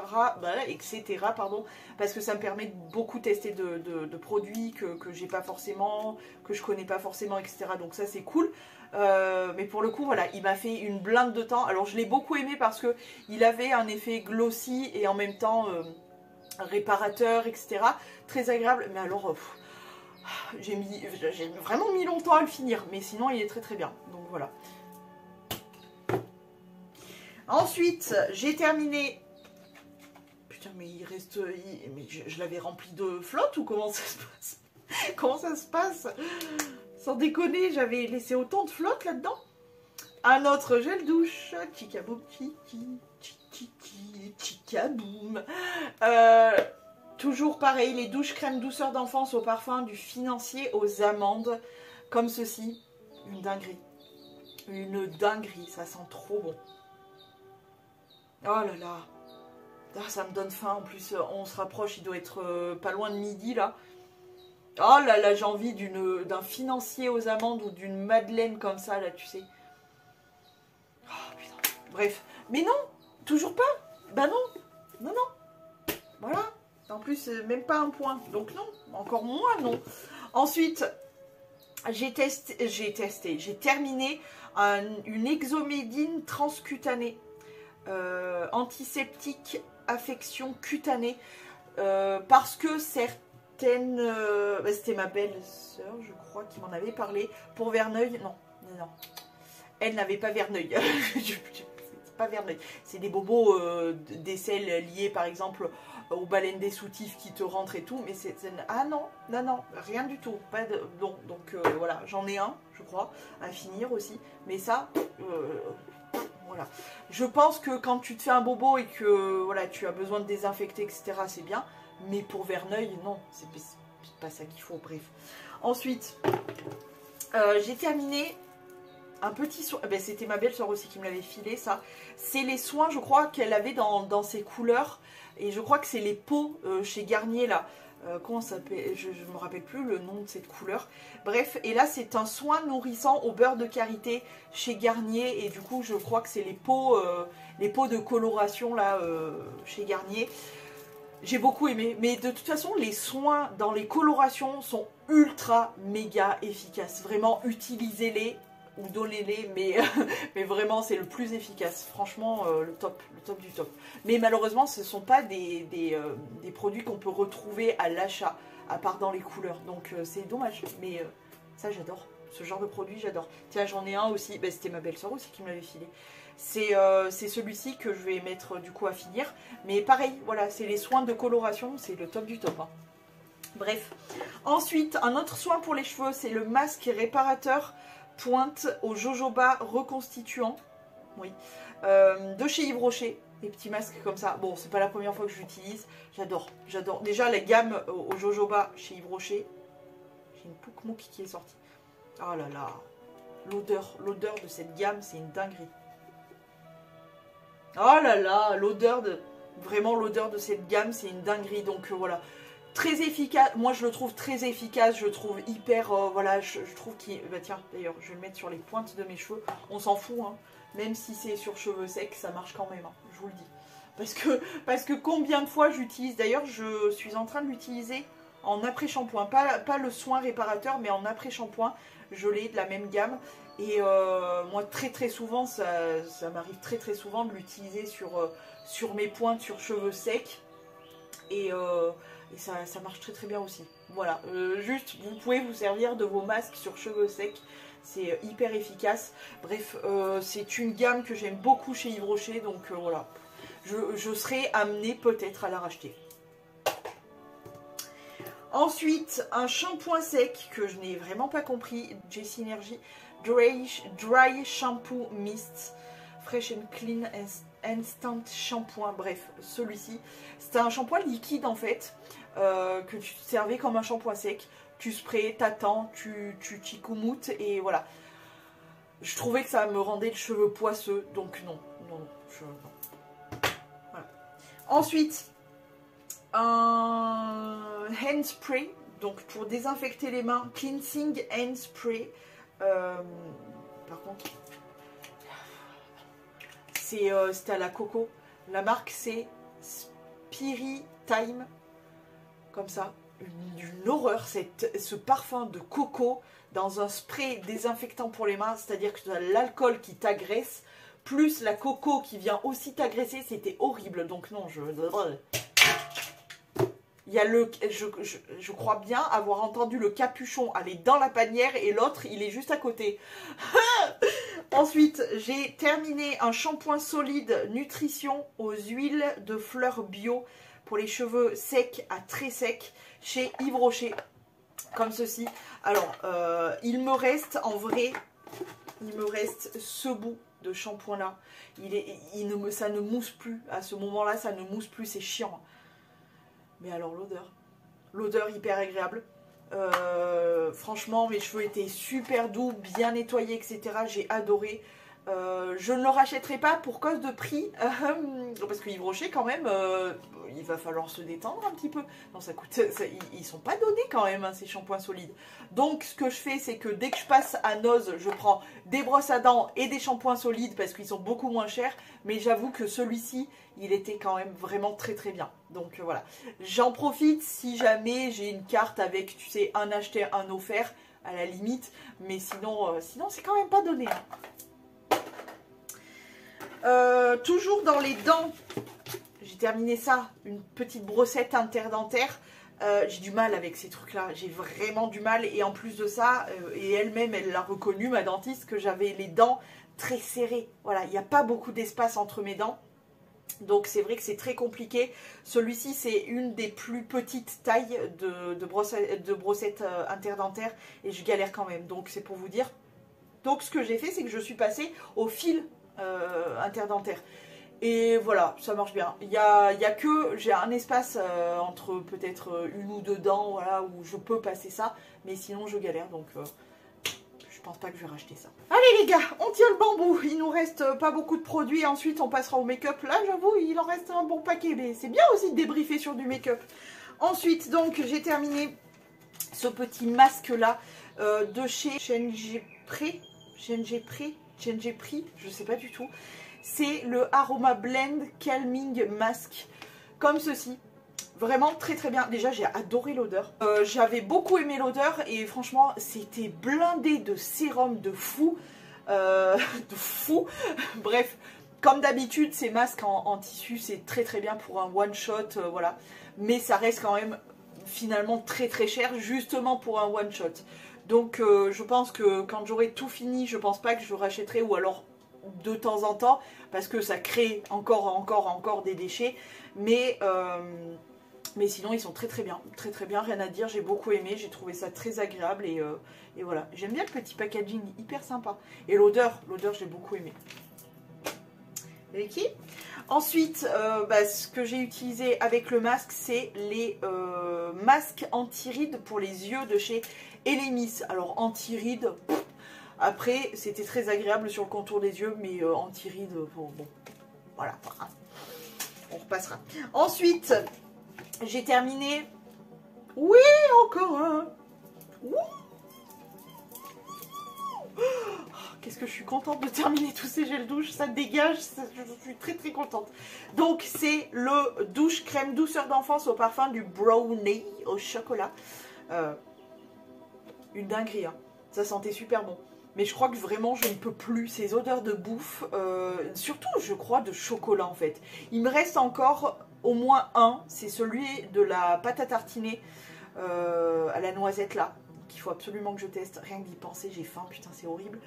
Pardon, parce que ça me permet de beaucoup tester de produits que j'ai pas forcément, que je connais pas forcément, etc. Donc ça, c'est cool. Mais pour le coup, voilà, il m'a fait une blinde de temps. Alors, je l'ai beaucoup aimé parce que il avait un effet glossy et en même temps réparateur, etc. Très agréable. Mais alors... j'ai vraiment mis longtemps à le finir, mais sinon il est très très bien, donc voilà. Ensuite, j'ai terminé... Putain, mais il reste... Mais je l'avais rempli de flotte ou comment ça se passe? Comment ça se passe? Sans déconner, j'avais laissé autant de flotte là-dedans. Un autre gel douche, Chicaboom, Chicaboom. Toujours pareil, les douches crème douceur d'enfance au parfum du financier aux amandes, comme ceci. Une dinguerie. Une dinguerie, ça sent trop bon. Oh là là. Ah, ça me donne faim, en plus on se rapproche, il doit être pas loin de midi là. Oh là là, j'ai envie d'un financier aux amandes ou d'une madeleine comme ça là, tu sais. Oh putain. Bref. Mais non, toujours pas. Bah non. Non, non. Voilà. En plus, même pas un point. Donc non, encore moins non. Ensuite, j'ai terminé une exomédine transcutanée. Antiseptique, affection cutanée. Parce que certaines... c'était ma belle-sœur, je crois, qui m'en avait parlé. Pour Verneuil, non. Elle n'avait pas Verneuil. Pas Verneuil. C'est des bobos d'aisselle liés, par exemple... aux baleines des soutifs qui te rentrent et tout, mais c'est... Ah non, rien du tout, pas de... Non, donc voilà, j'en ai un, je crois, à finir aussi, mais ça, voilà. Je pense que quand tu te fais un bobo et que, voilà, tu as besoin de désinfecter, etc., c'est bien, mais pour Verneuil, non, c'est pas ça qu'il faut, bref. Ensuite, j'ai terminé... un petit soin, ben, c'était ma belle-sœur aussi qui me l'avait filé, ça. C'est les soins, je crois, qu'elle avait dans ses couleurs. Et je crois que c'est les pots chez Garnier, là. Comment ça s'appelle? Je ne me rappelle plus le nom de cette couleur. Bref, et là, c'est un soin nourrissant au beurre de karité chez Garnier. Et du coup, je crois que c'est les pots de coloration, là, chez Garnier. J'ai beaucoup aimé. Mais de toute façon, les soins dans les colorations sont ultra, méga efficaces. Vraiment, utilisez-les. Ou donnez-les, mais vraiment c'est le plus efficace, franchement le top du top. Mais malheureusement ce ne sont pas des produits qu'on peut retrouver à l'achat, à part dans les couleurs, donc c'est dommage, mais ça j'adore, ce genre de produit j'adore. Tiens, j'en ai un aussi, ben, c'était ma belle-sœur aussi qui me l'avait filé. C'est celui-ci que je vais mettre du coup à finir, mais pareil, voilà, c'est les soins de coloration, c'est le top du top, hein. Bref, ensuite un autre soin pour les cheveux, c'est le masque réparateur pointe au jojoba reconstituant, oui, de chez Yves Rocher, des petits masques comme ça. Bon, c'est pas la première fois que je l'utilise, j'adore. Déjà la gamme au jojoba chez Yves Rocher, j'ai une Poukmouk qui est sortie. Oh là là, l'odeur de cette gamme, c'est une dinguerie. Oh là là, vraiment l'odeur de cette gamme, c'est une dinguerie, donc voilà. Très efficace, moi je le trouve très efficace, je le trouve hyper, voilà, je trouve qu'il... Bah tiens, d'ailleurs, je vais le mettre sur les pointes de mes cheveux, on s'en fout, hein, même si c'est sur cheveux secs, ça marche quand même, hein, je vous le dis. Parce que combien de fois j'utilise, d'ailleurs je suis en train de l'utiliser en après-shampoing, pas le soin réparateur, mais en après-shampoing, je l'ai de la même gamme, et moi très souvent, ça m'arrive très souvent de l'utiliser sur mes pointes, sur cheveux secs, et ça marche très bien aussi. Voilà, juste vous pouvez vous servir de vos masques sur cheveux secs, c'est hyper efficace. Bref, c'est une gamme que j'aime beaucoup chez Yves Rocher, donc voilà. je serai amenée peut-être à la racheter. Ensuite, un shampoing sec que je n'ai vraiment pas compris, Jessie Energy Dry Shampoo Mist Fresh and Clean Instant Shampoing. Bref, celui-ci, c'était un shampoing liquide en fait, que tu servais comme un shampoing sec. Tu sprays, t'attends, tu chicomoutes et voilà. Je trouvais que ça me rendait le cheveu poisseux, donc non. Voilà. Ensuite, un hand spray, donc pour désinfecter les mains, cleansing hand spray. Par contre, c'était à la coco. La marque c'est Spirit Time, comme ça. Une horreur, ce parfum de coco dans un spray désinfectant pour les mains, c'est-à-dire que tu as l'alcool qui t'agresse, plus la coco qui vient aussi t'agresser, c'était horrible. Donc non, il y a je crois bien avoir entendu le capuchon aller dans la panière et l'autre, il est juste à côté. Ensuite, j'ai terminé un shampoing solide nutrition aux huiles de fleurs bio pour les cheveux secs à très secs chez Yves Rocher, comme ceci. Alors, il me reste en vrai, il me reste ce bout de shampoing là. Ça ne mousse plus, à ce moment là ça ne mousse plus, c'est chiant. Mais alors l'odeur hyper agréable. Franchement, mes cheveux étaient super doux, bien nettoyés, etc. J'ai adoré. Je ne le rachèterai pas pour cause de prix, parce que Yves Rocher quand même, il va falloir se détendre un petit peu. Non, ça coûte, ils sont pas donnés quand même, hein, ces shampoings solides. Donc ce que je fais, c'est que dès que je passe à Noz, je prends des brosses à dents et des shampoings solides parce qu'ils sont beaucoup moins chers. Mais j'avoue que celui-ci, il était quand même vraiment très très bien. Donc voilà, j'en profite si jamais j'ai une carte avec, tu sais, un acheté, un offert à la limite. Mais sinon c'est quand même pas donné. Hein. Toujours dans les dents, j'ai terminé ça, une petite brossette interdentaire. J'ai du mal avec ces trucs là, j'ai vraiment du mal, et en plus de ça, et elle-même elle l'a reconnu, ma dentiste, que j'avais les dents très serrées. Voilà, il n'y a pas beaucoup d'espace entre mes dents, donc c'est vrai que c'est très compliqué. Celui-ci c'est une des plus petites tailles de brossette interdentaire, et je galère quand même, donc c'est pour vous dire. Donc ce que j'ai fait, c'est que je suis passée au fil interdentaire. Et voilà, ça marche bien. Il y a que, j'ai un espace entre peut-être une ou deux dents, voilà, où je peux passer ça, mais sinon je galère, donc je pense pas que je vais racheter ça. Allez les gars, on tire le bambou. Il nous reste pas beaucoup de produits, ensuite on passera au make-up. Là j'avoue, il en reste un bon paquet, mais c'est bien aussi de débriefer sur du make-up. Ensuite, donc, j'ai terminé ce petit masque là de chez Changepri, je sais pas du tout. C'est le Aroma Blend Calming Mask, comme ceci. Vraiment très très bien. Déjà j'ai adoré l'odeur. J'avais beaucoup aimé l'odeur et franchement c'était blindé de sérum de fou. Bref, comme d'habitude ces masques en tissu c'est très très bien pour un one shot, voilà. Mais ça reste quand même finalement très très cher justement pour un one shot. Donc je pense que quand j'aurai tout fini, je pense pas que je rachèterai, ou alors de temps en temps, parce que ça crée encore des déchets. Mais sinon ils sont très très bien, rien à dire. J'ai beaucoup aimé, j'ai trouvé ça très agréable et voilà. J'aime bien le petit packaging, hyper sympa. Et l'odeur j'ai beaucoup aimé. Ok. Ensuite, ce que j'ai utilisé avec le masque, c'est les masques anti-rides pour les yeux de chez Elemis. Alors anti-rides, après c'était très agréable sur le contour des yeux, mais anti-rides, bon, voilà, on repassera. Ensuite, j'ai terminé, oui, encore un, qu'est-ce que je suis contente de terminer tous ces gels douche, ça dégage, je suis très très contente. Donc c'est le douche crème douceur d'enfance au parfum du brownie au chocolat. Une dinguerie, hein. Ça sentait super bon. Mais je crois que vraiment je ne peux plus ces odeurs de bouffe, surtout je crois de chocolat en fait. Il me reste encore au moins un, c'est celui de la pâte à tartiner à la noisette là, qu'il faut absolument que je teste. Rien que d'y penser, j'ai faim, putain, c'est horrible.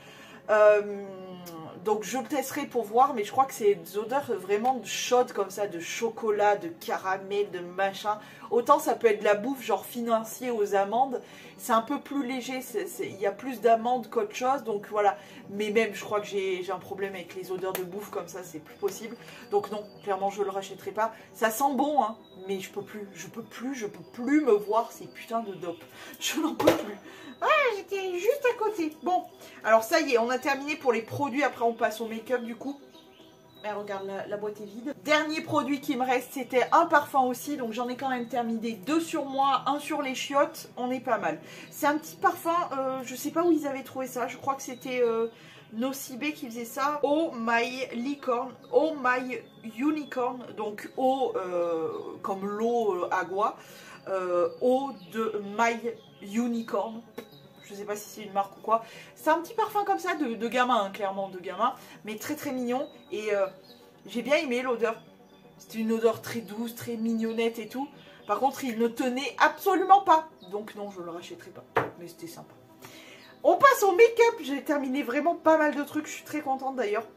Donc je le testerai pour voir, mais je crois que c'est des odeurs vraiment chaudes comme ça, de chocolat, de caramel, de machin. Autant ça peut être de la bouffe genre financier aux amandes, c'est un peu plus léger, il y a plus d'amandes qu'autre chose, donc voilà. Mais même je crois que j'ai un problème avec les odeurs de bouffe comme ça, c'est plus possible. Donc non, clairement je le rachèterai pas. Ça sent bon, hein, mais je peux plus me voir ces putains de dopes. Je n'en peux plus. Ah, j'étais juste à côté. Bon, alors ça y est, on a terminé pour les produits. Après, on passe au make-up du coup. Mais regarde, la boîte est vide. Dernier produit qui me reste, c'était un parfum aussi. Donc j'en ai quand même terminé 2 sur moi, 1 sur les chiottes. On est pas mal. C'est un petit parfum, je sais pas où ils avaient trouvé ça. Je crois que c'était Nocibé qui faisait ça. Oh my licorne, oh my unicorn. Donc eau comme l'eau agua. Eau de my unicorn. Je sais pas si c'est une marque ou quoi. C'est un petit parfum comme ça de gamin, hein, clairement de gamin. Mais très très mignon. Et j'ai bien aimé l'odeur. C'était une odeur très douce, très mignonnette et tout. Par contre, il ne tenait absolument pas. Donc non, je ne le rachèterai pas. Mais c'était sympa. On passe au make-up. J'ai terminé vraiment pas mal de trucs. Je suis très contente d'ailleurs.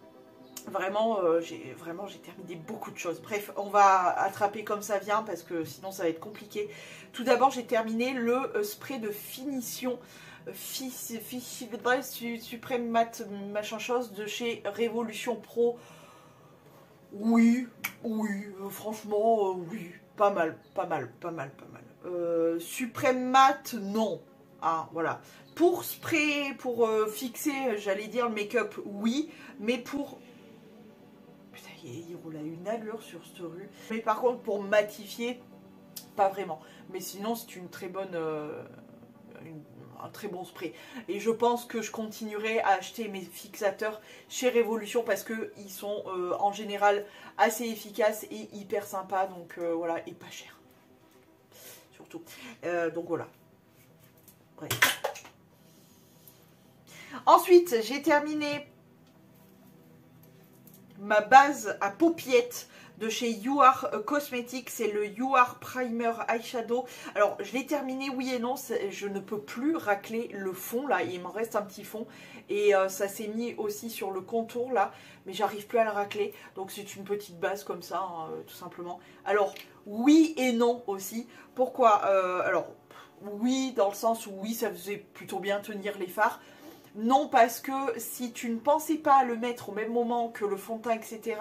Vraiment, j'ai terminé beaucoup de choses. Bref, on va attraper comme ça vient parce que sinon ça va être compliqué. Tout d'abord, j'ai terminé le spray de finition Supreme Matte machin chose de chez Révolution Pro. Oui, franchement, oui. Pas mal. Supreme Matte, non. Ah, voilà. Pour spray, pour fixer, j'allais dire le make-up, oui. Mais pour... Putain, il roule à une allure sur cette rue. Mais par contre, pour matifier, pas vraiment. Mais sinon, c'est une très bonne... un très bon spray. Et je pense que je continuerai à acheter mes fixateurs chez Révolution parce qu'ils sont en général assez efficaces et hyper sympas. Donc voilà, et pas cher. Surtout. Donc voilà. Bref. Ensuite, j'ai terminé ma base à paupiettes de chez You Are Cosmetics, c'est le You Are Primer Eyeshadow. Alors je l'ai terminé, oui et non, je ne peux plus racler le fond là, il m'en reste un petit fond et ça s'est mis aussi sur le contour là, mais j'arrive plus à le racler, donc c'est une petite base comme ça, hein, tout simplement. Alors oui et non aussi, pourquoi alors oui dans le sens où oui ça faisait plutôt bien tenir les fards. Non, parce que si tu ne pensais pas à le mettre au même moment que le fond de teint, etc.,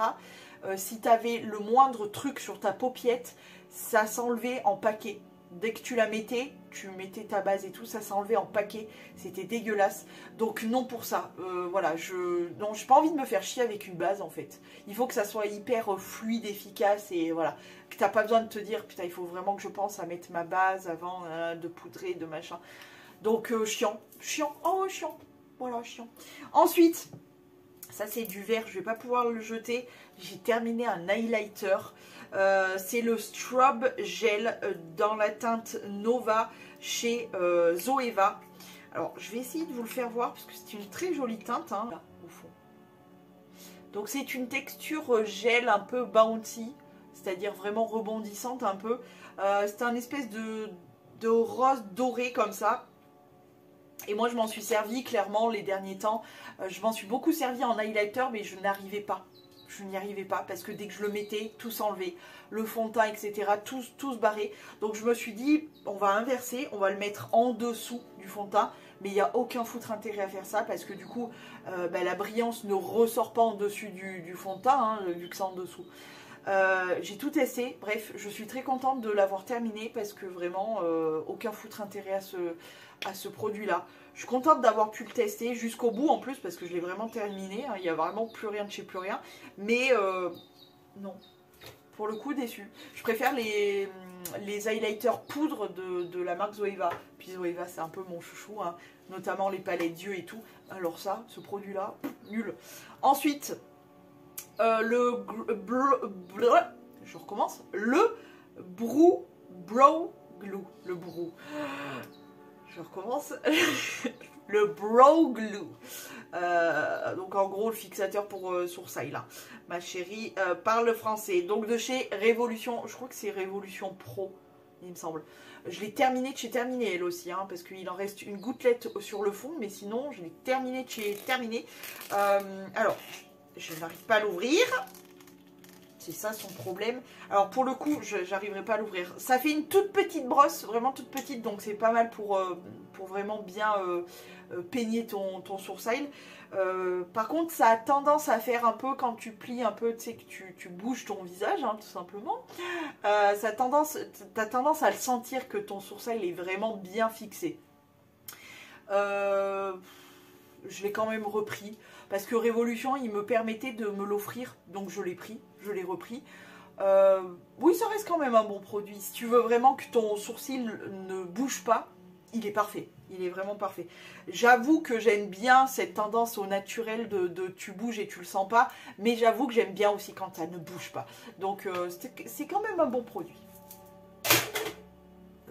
si tu avais le moindre truc sur ta paupiette, ça s'enlevait en paquet. Dès que tu la mettais, tu mettais ta base et tout, ça s'enlevait en paquet. C'était dégueulasse. Donc non pour ça. Voilà, j'ai pas envie de me faire chier avec une base en fait. Il faut que ça soit hyper fluide, efficace et voilà. Que t'as pas besoin de te dire, putain, il faut vraiment que je pense à mettre ma base avant de poudrer, de machin. Donc chiant. Oh chiant. Voilà, chiant. Ensuite, ça c'est du vert, je vais pas pouvoir le jeter. J'ai terminé un highlighter. C'est le Strobe Gel dans la teinte Nova chez Zoeva. Alors, je vais essayer de vous le faire voir parce que c'est une très jolie teinte, hein, là, au fond. Donc, c'est une texture gel un peu bouncy, c'est-à-dire vraiment rebondissante un peu. C'est un espèce de rose doré comme ça. Et moi je m'en suis servi clairement les derniers temps, je m'en suis beaucoup servi en highlighter mais je n'arrivais pas. Je n'y arrivais pas parce que dès que je le mettais, tout s'enlevait. Le fond de teint, etc. Tout se barrait. Donc je me suis dit, on va inverser, on va le mettre en dessous du fond de teint. Mais il n'y a aucun foutre intérêt à faire ça parce que du coup, la brillance ne ressort pas en dessus du fond de teint, hein, vu que c'est en dessous. J'ai tout testé, bref, je suis très contente de l'avoir terminé parce que vraiment, aucun foutre intérêt à ce produit-là. Je suis contente d'avoir pu le tester jusqu'au bout en plus parce que je l'ai vraiment terminé. Hein, il n'y a vraiment plus rien de chez plus rien. Mais non, pour le coup déçu. Je préfère les highlighters poudre de la marque Zoeva. Puis Zoeva c'est un peu mon chouchou, hein, notamment les palettes d'yeux et tout. Alors ça, ce produit-là, nul. Ensuite... je recommence. Le Brow Glue. Le Brow. Je recommence. Le Brow Glue. Donc en gros le fixateur pour sourcils là. Ma chérie parle français. Donc de chez Révolution. Je crois que c'est Révolution Pro. il me semble. Je l'ai terminé de chez Terminé, elle aussi, hein, parce qu'il en reste une gouttelette sur le fond, mais sinon, je l'ai terminé de chez Terminé. Alors, je n'arrive pas à l'ouvrir. C'est ça son problème. Alors, pour le coup, je n'arriverai pas à l'ouvrir. Ça fait une toute petite brosse, vraiment toute petite, donc c'est pas mal pour vraiment bien peigner ton sourcil. Par contre, ça a tendance à faire un peu, quand tu plies un peu, tu sais, que tu bouges ton visage, hein, tout simplement. T'as tendance à le sentir que ton sourcil est vraiment bien fixé. Je l'ai quand même repris, parce que Révolution, il me permettait de me l'offrir, donc je l'ai pris, je l'ai repris. Oui, ça reste quand même un bon produit. Si tu veux vraiment que ton sourcil ne bouge pas, il est parfait. Il est vraiment parfait. J'avoue que j'aime bien cette tendance au naturel de tu bouges et tu le sens pas. Mais j'avoue que j'aime bien aussi quand ça ne bouge pas. Donc c'est quand même un bon produit.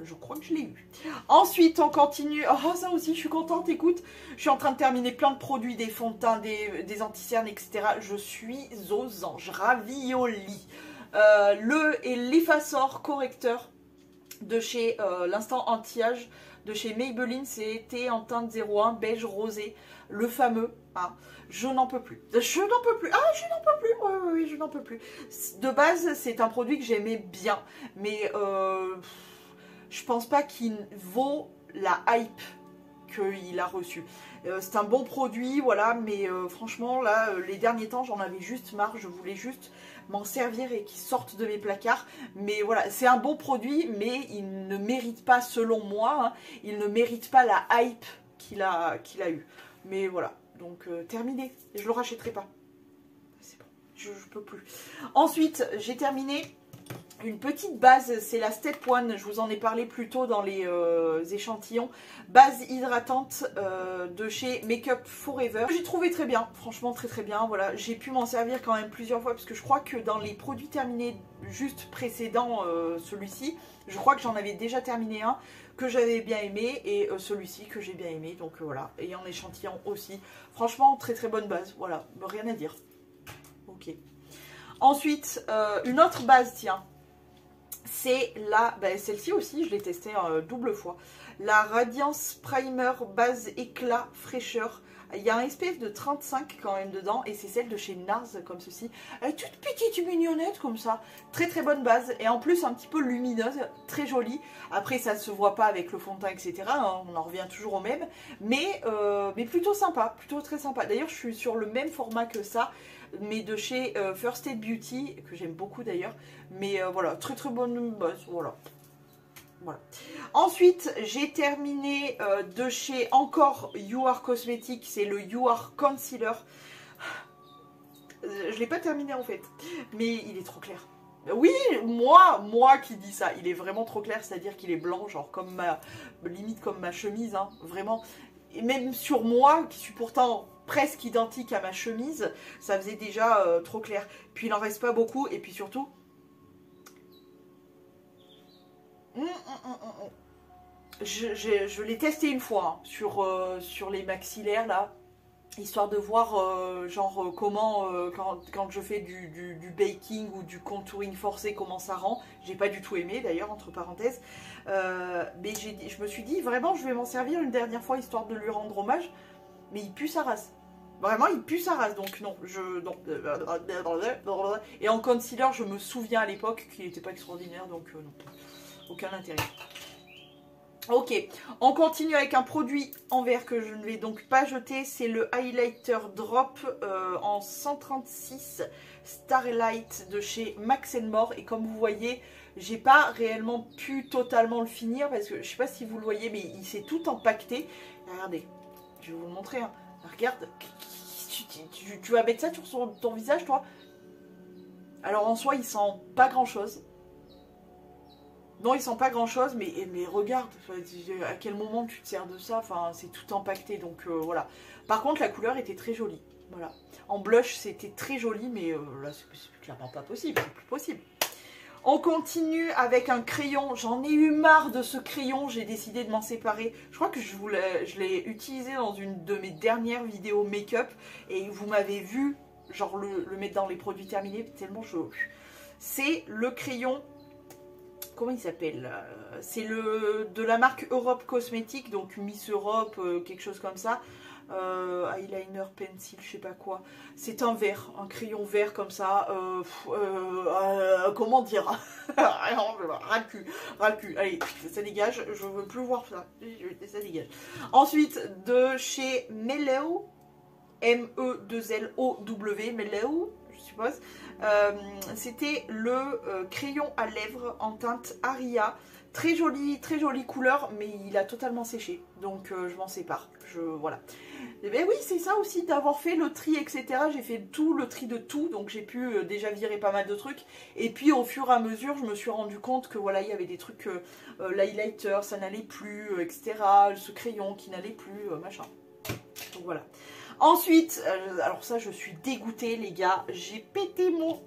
Je crois que je l'ai eu. Ensuite, on continue. Oh, ça aussi, je suis contente. Écoute, je suis en train de terminer plein de produits, des fonds de teint, des anti-cernes, etc. Je suis aux anges. Ravioli. L'effaceur correcteur de chez l'Instant Anti-Âge de chez Maybelline, c'était en teinte 01 beige rosé, le fameux. Hein. Je n'en peux plus. Je n'en peux plus. Ah, je n'en peux plus. Oui, je n'en peux plus. De base, c'est un produit que j'aimais bien, mais je pense pas qu'il vaut la hype qu'il a reçue. C'est un bon produit, voilà, mais franchement, là, les derniers temps, j'en avais juste marre. Je voulais juste m'en servir et qu'il sorte de mes placards. Mais voilà, c'est un bon produit, mais il ne mérite pas, selon moi, hein, il ne mérite pas la hype qu'il a eu. Mais voilà, donc terminé. Je le rachèterai pas. C'est bon, je peux plus. Ensuite, j'ai terminé une petite base, c'est la Step One, je vous en ai parlé plus tôt dans les échantillons. Base hydratante de chez Makeup Forever. J'ai trouvé très bien, franchement très bien. Voilà, j'ai pu m'en servir quand même plusieurs fois parce que je crois que dans les produits terminés juste précédents, celui-ci, je crois que j'en avais déjà terminé un que j'avais bien aimé et celui-ci que j'ai bien aimé. Donc voilà, et en échantillon aussi. Franchement, très bonne base, voilà, rien à dire. Ok. Ensuite, une autre base, tiens. C'est la, celle-ci aussi, je l'ai testée double fois. La Radiance Primer Base Éclat Fraîcheur. Il y a un SPF de 35 quand même dedans. Et c'est celle de chez NARS, comme ceci. Elle est toute petite, mignonnette, comme ça. Très bonne base. Et en plus, un petit peu lumineuse. Très jolie. Après, ça ne se voit pas avec le fond de teint, etc. Hein, on en revient toujours au même. Mais plutôt sympa. Plutôt très sympa. D'ailleurs, je suis sur le même format que ça. Mais de chez First Aid Beauty, que j'aime beaucoup d'ailleurs. Mais voilà, très bonne base, voilà. Ensuite, j'ai terminé de chez encore You Are Cosmetics, c'est le You Are Concealer. Je l'ai pas terminé en fait, mais il est trop clair. Oui, moi qui dis ça, il est vraiment trop clair, c'est-à-dire qu'il est blanc, genre comme limite comme ma chemise, hein, vraiment. Et même sur moi, qui suis pourtant presque identique à ma chemise, ça faisait déjà trop clair. Puis il en reste pas beaucoup, et puis surtout... Je l'ai testé une fois hein, sur les maxillaires là, histoire de voir comment quand je fais du baking ou du contouring forcé, comment ça rend. J'ai pas du tout aimé d'ailleurs, entre parenthèses. Mais je me suis dit vraiment je vais m'en servir une dernière fois histoire de lui rendre hommage. Mais il pue sa race. Vraiment, il pue sa race, donc non, non. Et en concealer, je me souviens à l'époque qu'il n'était pas extraordinaire, donc non, aucun intérêt. Ok, on continue avec un produit en verre que je ne vais donc pas jeter, c'est le Highlighter Drop en 136 Starlight de chez Max More. Et comme vous voyez, j'ai pas réellement pu totalement le finir parce que je sais pas si vous le voyez, mais il s'est tout empaqueté. Regardez, je vais vous le montrer. Hein. Regarde, tu vas mettre ça sur ton visage, toi? Alors en soi, il sent pas grand chose. Non, il sent pas grand chose, mais regarde, à quel moment tu te sers de ça? Enfin, c'est tout empaqueté, donc voilà. Par contre, la couleur était très jolie. Voilà. En blush, c'était très joli, mais là, c'est clairement pas possible, c'est plus possible. On continue avec un crayon. J'en ai eu marre de ce crayon, j'ai décidé de m'en séparer. Je crois que je l'ai utilisé dans une de mes dernières vidéos make-up, et vous m'avez vu, genre, le mettre dans les produits terminés, tellement je... C'est le crayon comment il s'appelle? C'est de la marque Europe Cosmétique, donc Miss Europe, quelque chose comme ça. Eyeliner, pencil, je sais pas quoi. C'est un vert, un crayon vert comme ça. Comment dire? Ras le cul. Allez, ça dégage. Je veux plus voir ça. Ça dégage. Ensuite, de chez Mellow, M-E-2-L-O-W, Mellow, je suppose. C'était le crayon à lèvres en teinte Aria. Très jolie couleur, mais il a totalement séché. Donc je m'en sépare. Voilà. Et ben oui, c'est ça aussi, d'avoir fait le tri, etc. J'ai fait le tri de tout, donc j'ai pu déjà virer pas mal de trucs. Et puis au fur et à mesure, je me suis rendu compte que voilà, il y avait des trucs, l'highlighter, ça n'allait plus, etc. Ce crayon qui n'allait plus, machin. Donc voilà. Ensuite, alors ça, je suis dégoûtée, les gars. J'ai pété mon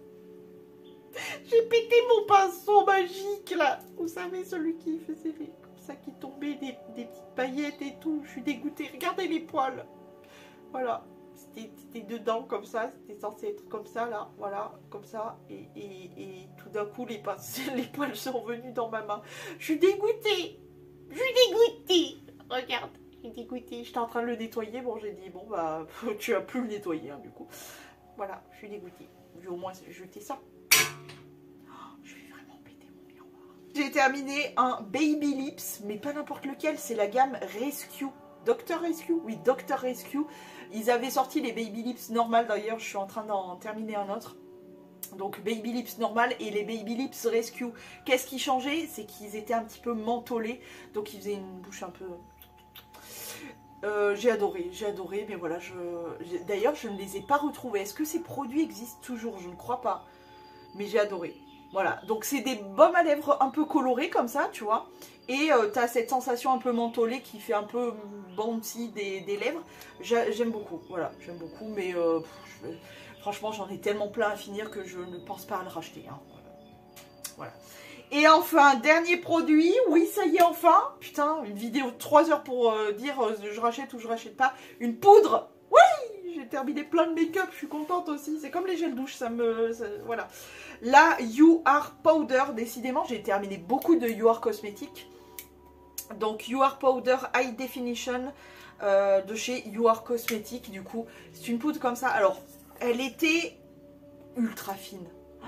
pinceau magique, là. Vous savez, celui qui faisait comme ça, qui tombait des petites paillettes et tout. Je suis dégoûtée. Regardez les poils. Voilà. C'était dedans, comme ça. C'était censé être comme ça, là. Voilà, comme ça. Et tout d'un coup, les poils sont venus dans ma main. Je suis dégoûtée. Regarde. Je suis dégoûtée. J'étais en train de le nettoyer. Bon, j'ai dit, bon, bah, tu as plus le nettoyer, hein, du coup. Voilà, je suis dégoûtée. Je vais au moins jeter ça. J'ai terminé un Baby Lips, mais pas n'importe lequel, c'est la gamme Rescue. Dr Rescue? Oui, Dr Rescue. Ils avaient sorti les Baby Lips normales, d'ailleurs, je suis en train d'en terminer un autre. Donc Baby Lips normal et les Baby Lips Rescue. Qu'est-ce qui changeait? C'est qu'ils étaient un petit peu mentholés, donc ils faisaient une bouche un peu... j'ai adoré, mais voilà, d'ailleurs, je ne les ai pas retrouvés. Est-ce que ces produits existent toujours? Je ne crois pas, mais j'ai adoré. Voilà, donc c'est des baumes à lèvres un peu colorés comme ça, tu vois. Et tu as cette sensation un peu mentholée qui fait un peu bouncy des lèvres. J'aime beaucoup, voilà, j'aime beaucoup. Mais franchement, j'en ai tellement plein à finir que je ne pense pas à le racheter. Hein. Voilà. Et enfin, dernier produit, oui, ça y est, enfin. Putain, une vidéo de 3 heures pour dire je rachète ou je rachète pas. Une poudre. Oui, j'ai terminé plein de make-up, je suis contente aussi. C'est comme les gels douche, voilà. La You Are Powder, décidément, j'ai terminé beaucoup de You Are Cosmétiques. Donc, You Are Powder High Definition de chez You Are Cosmétiques. Du coup, c'est une poudre comme ça. Alors, elle était ultra fine. Oh,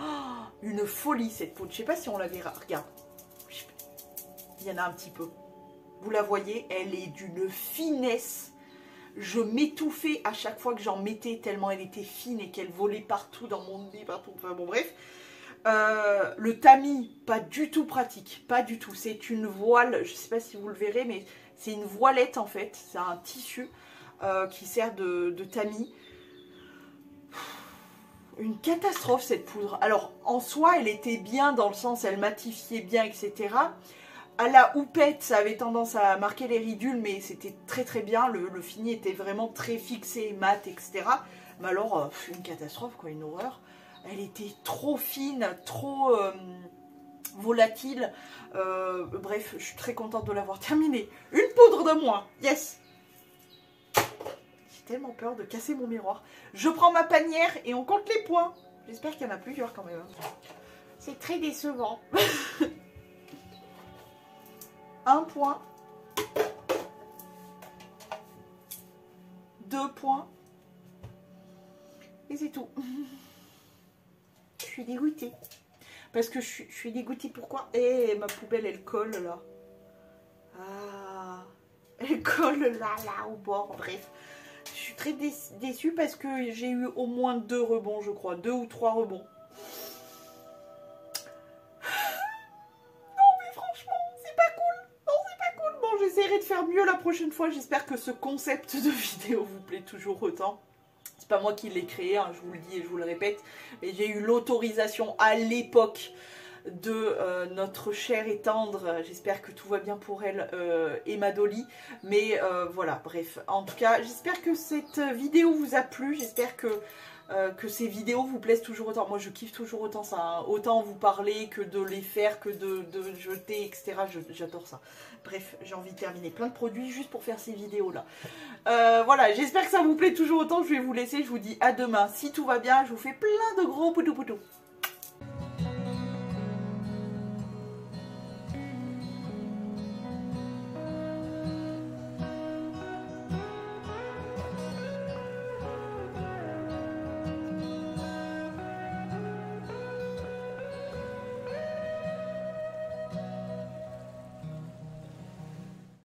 une folie, cette poudre. Je sais pas si on la verra. Regarde. Il y en a un petit peu. Vous la voyez, elle est d'une finesse. Je m'étouffais à chaque fois que j'en mettais tellement elle était fine et qu'elle volait partout dans mon nez, partout. Enfin bon, bref. Le tamis, pas du tout pratique, pas du tout. C'est une voile, je sais pas si vous le verrez, mais c'est une voilette en fait. C'est un tissu qui sert de tamis. Une catastrophe cette poudre. Alors en soi, elle était bien dans le sens, elle matifiait bien, etc. À la houppette, ça avait tendance à marquer les ridules, mais c'était très très bien. Le fini était vraiment très fixé, mat, etc. Mais alors, une catastrophe, quoi, une horreur. Elle était trop fine, trop volatile. Bref, je suis très contente de l'avoir terminée. Une poudre de moins, yes. J'ai tellement peur de casser mon miroir. Je prends ma panière et on compte les points. J'espère qu'il y en a plusieurs quand même. C'est très décevant. 1 point. 2 points. Et c'est tout. Je suis dégoûtée. Parce que je suis dégoûtée. Pourquoi? Et ma poubelle, elle colle là. Ah. Elle colle là, au bord. Bref. Je suis très déçue parce que j'ai eu au moins 2 rebonds, je crois. 2 ou 3 rebonds. Non, mais franchement, c'est pas cool. Non, c'est pas cool. Bon, j'essaierai de faire mieux la prochaine fois. J'espère que ce concept de vidéo vous plaît toujours autant. C'est pas moi qui l'ai créé, hein, je vous le dis et je vous le répète, mais j'ai eu l'autorisation à l'époque de notre chère et tendre, j'espère que tout va bien pour elle, Emma Dolly, mais voilà, bref, en tout cas, j'espère que cette vidéo vous a plu, j'espère que ces vidéos vous plaisent toujours autant. Moi, je kiffe toujours autant ça, hein. Autant vous parler que de les faire, que de jeter, etc. J'adore ça. Bref, j'ai envie de terminer plein de produits juste pour faire ces vidéos-là. Voilà, j'espère que ça vous plaît toujours autant. Je vais vous laisser, je vous dis à demain. Si tout va bien, je vous fais plein de gros poutous poutous.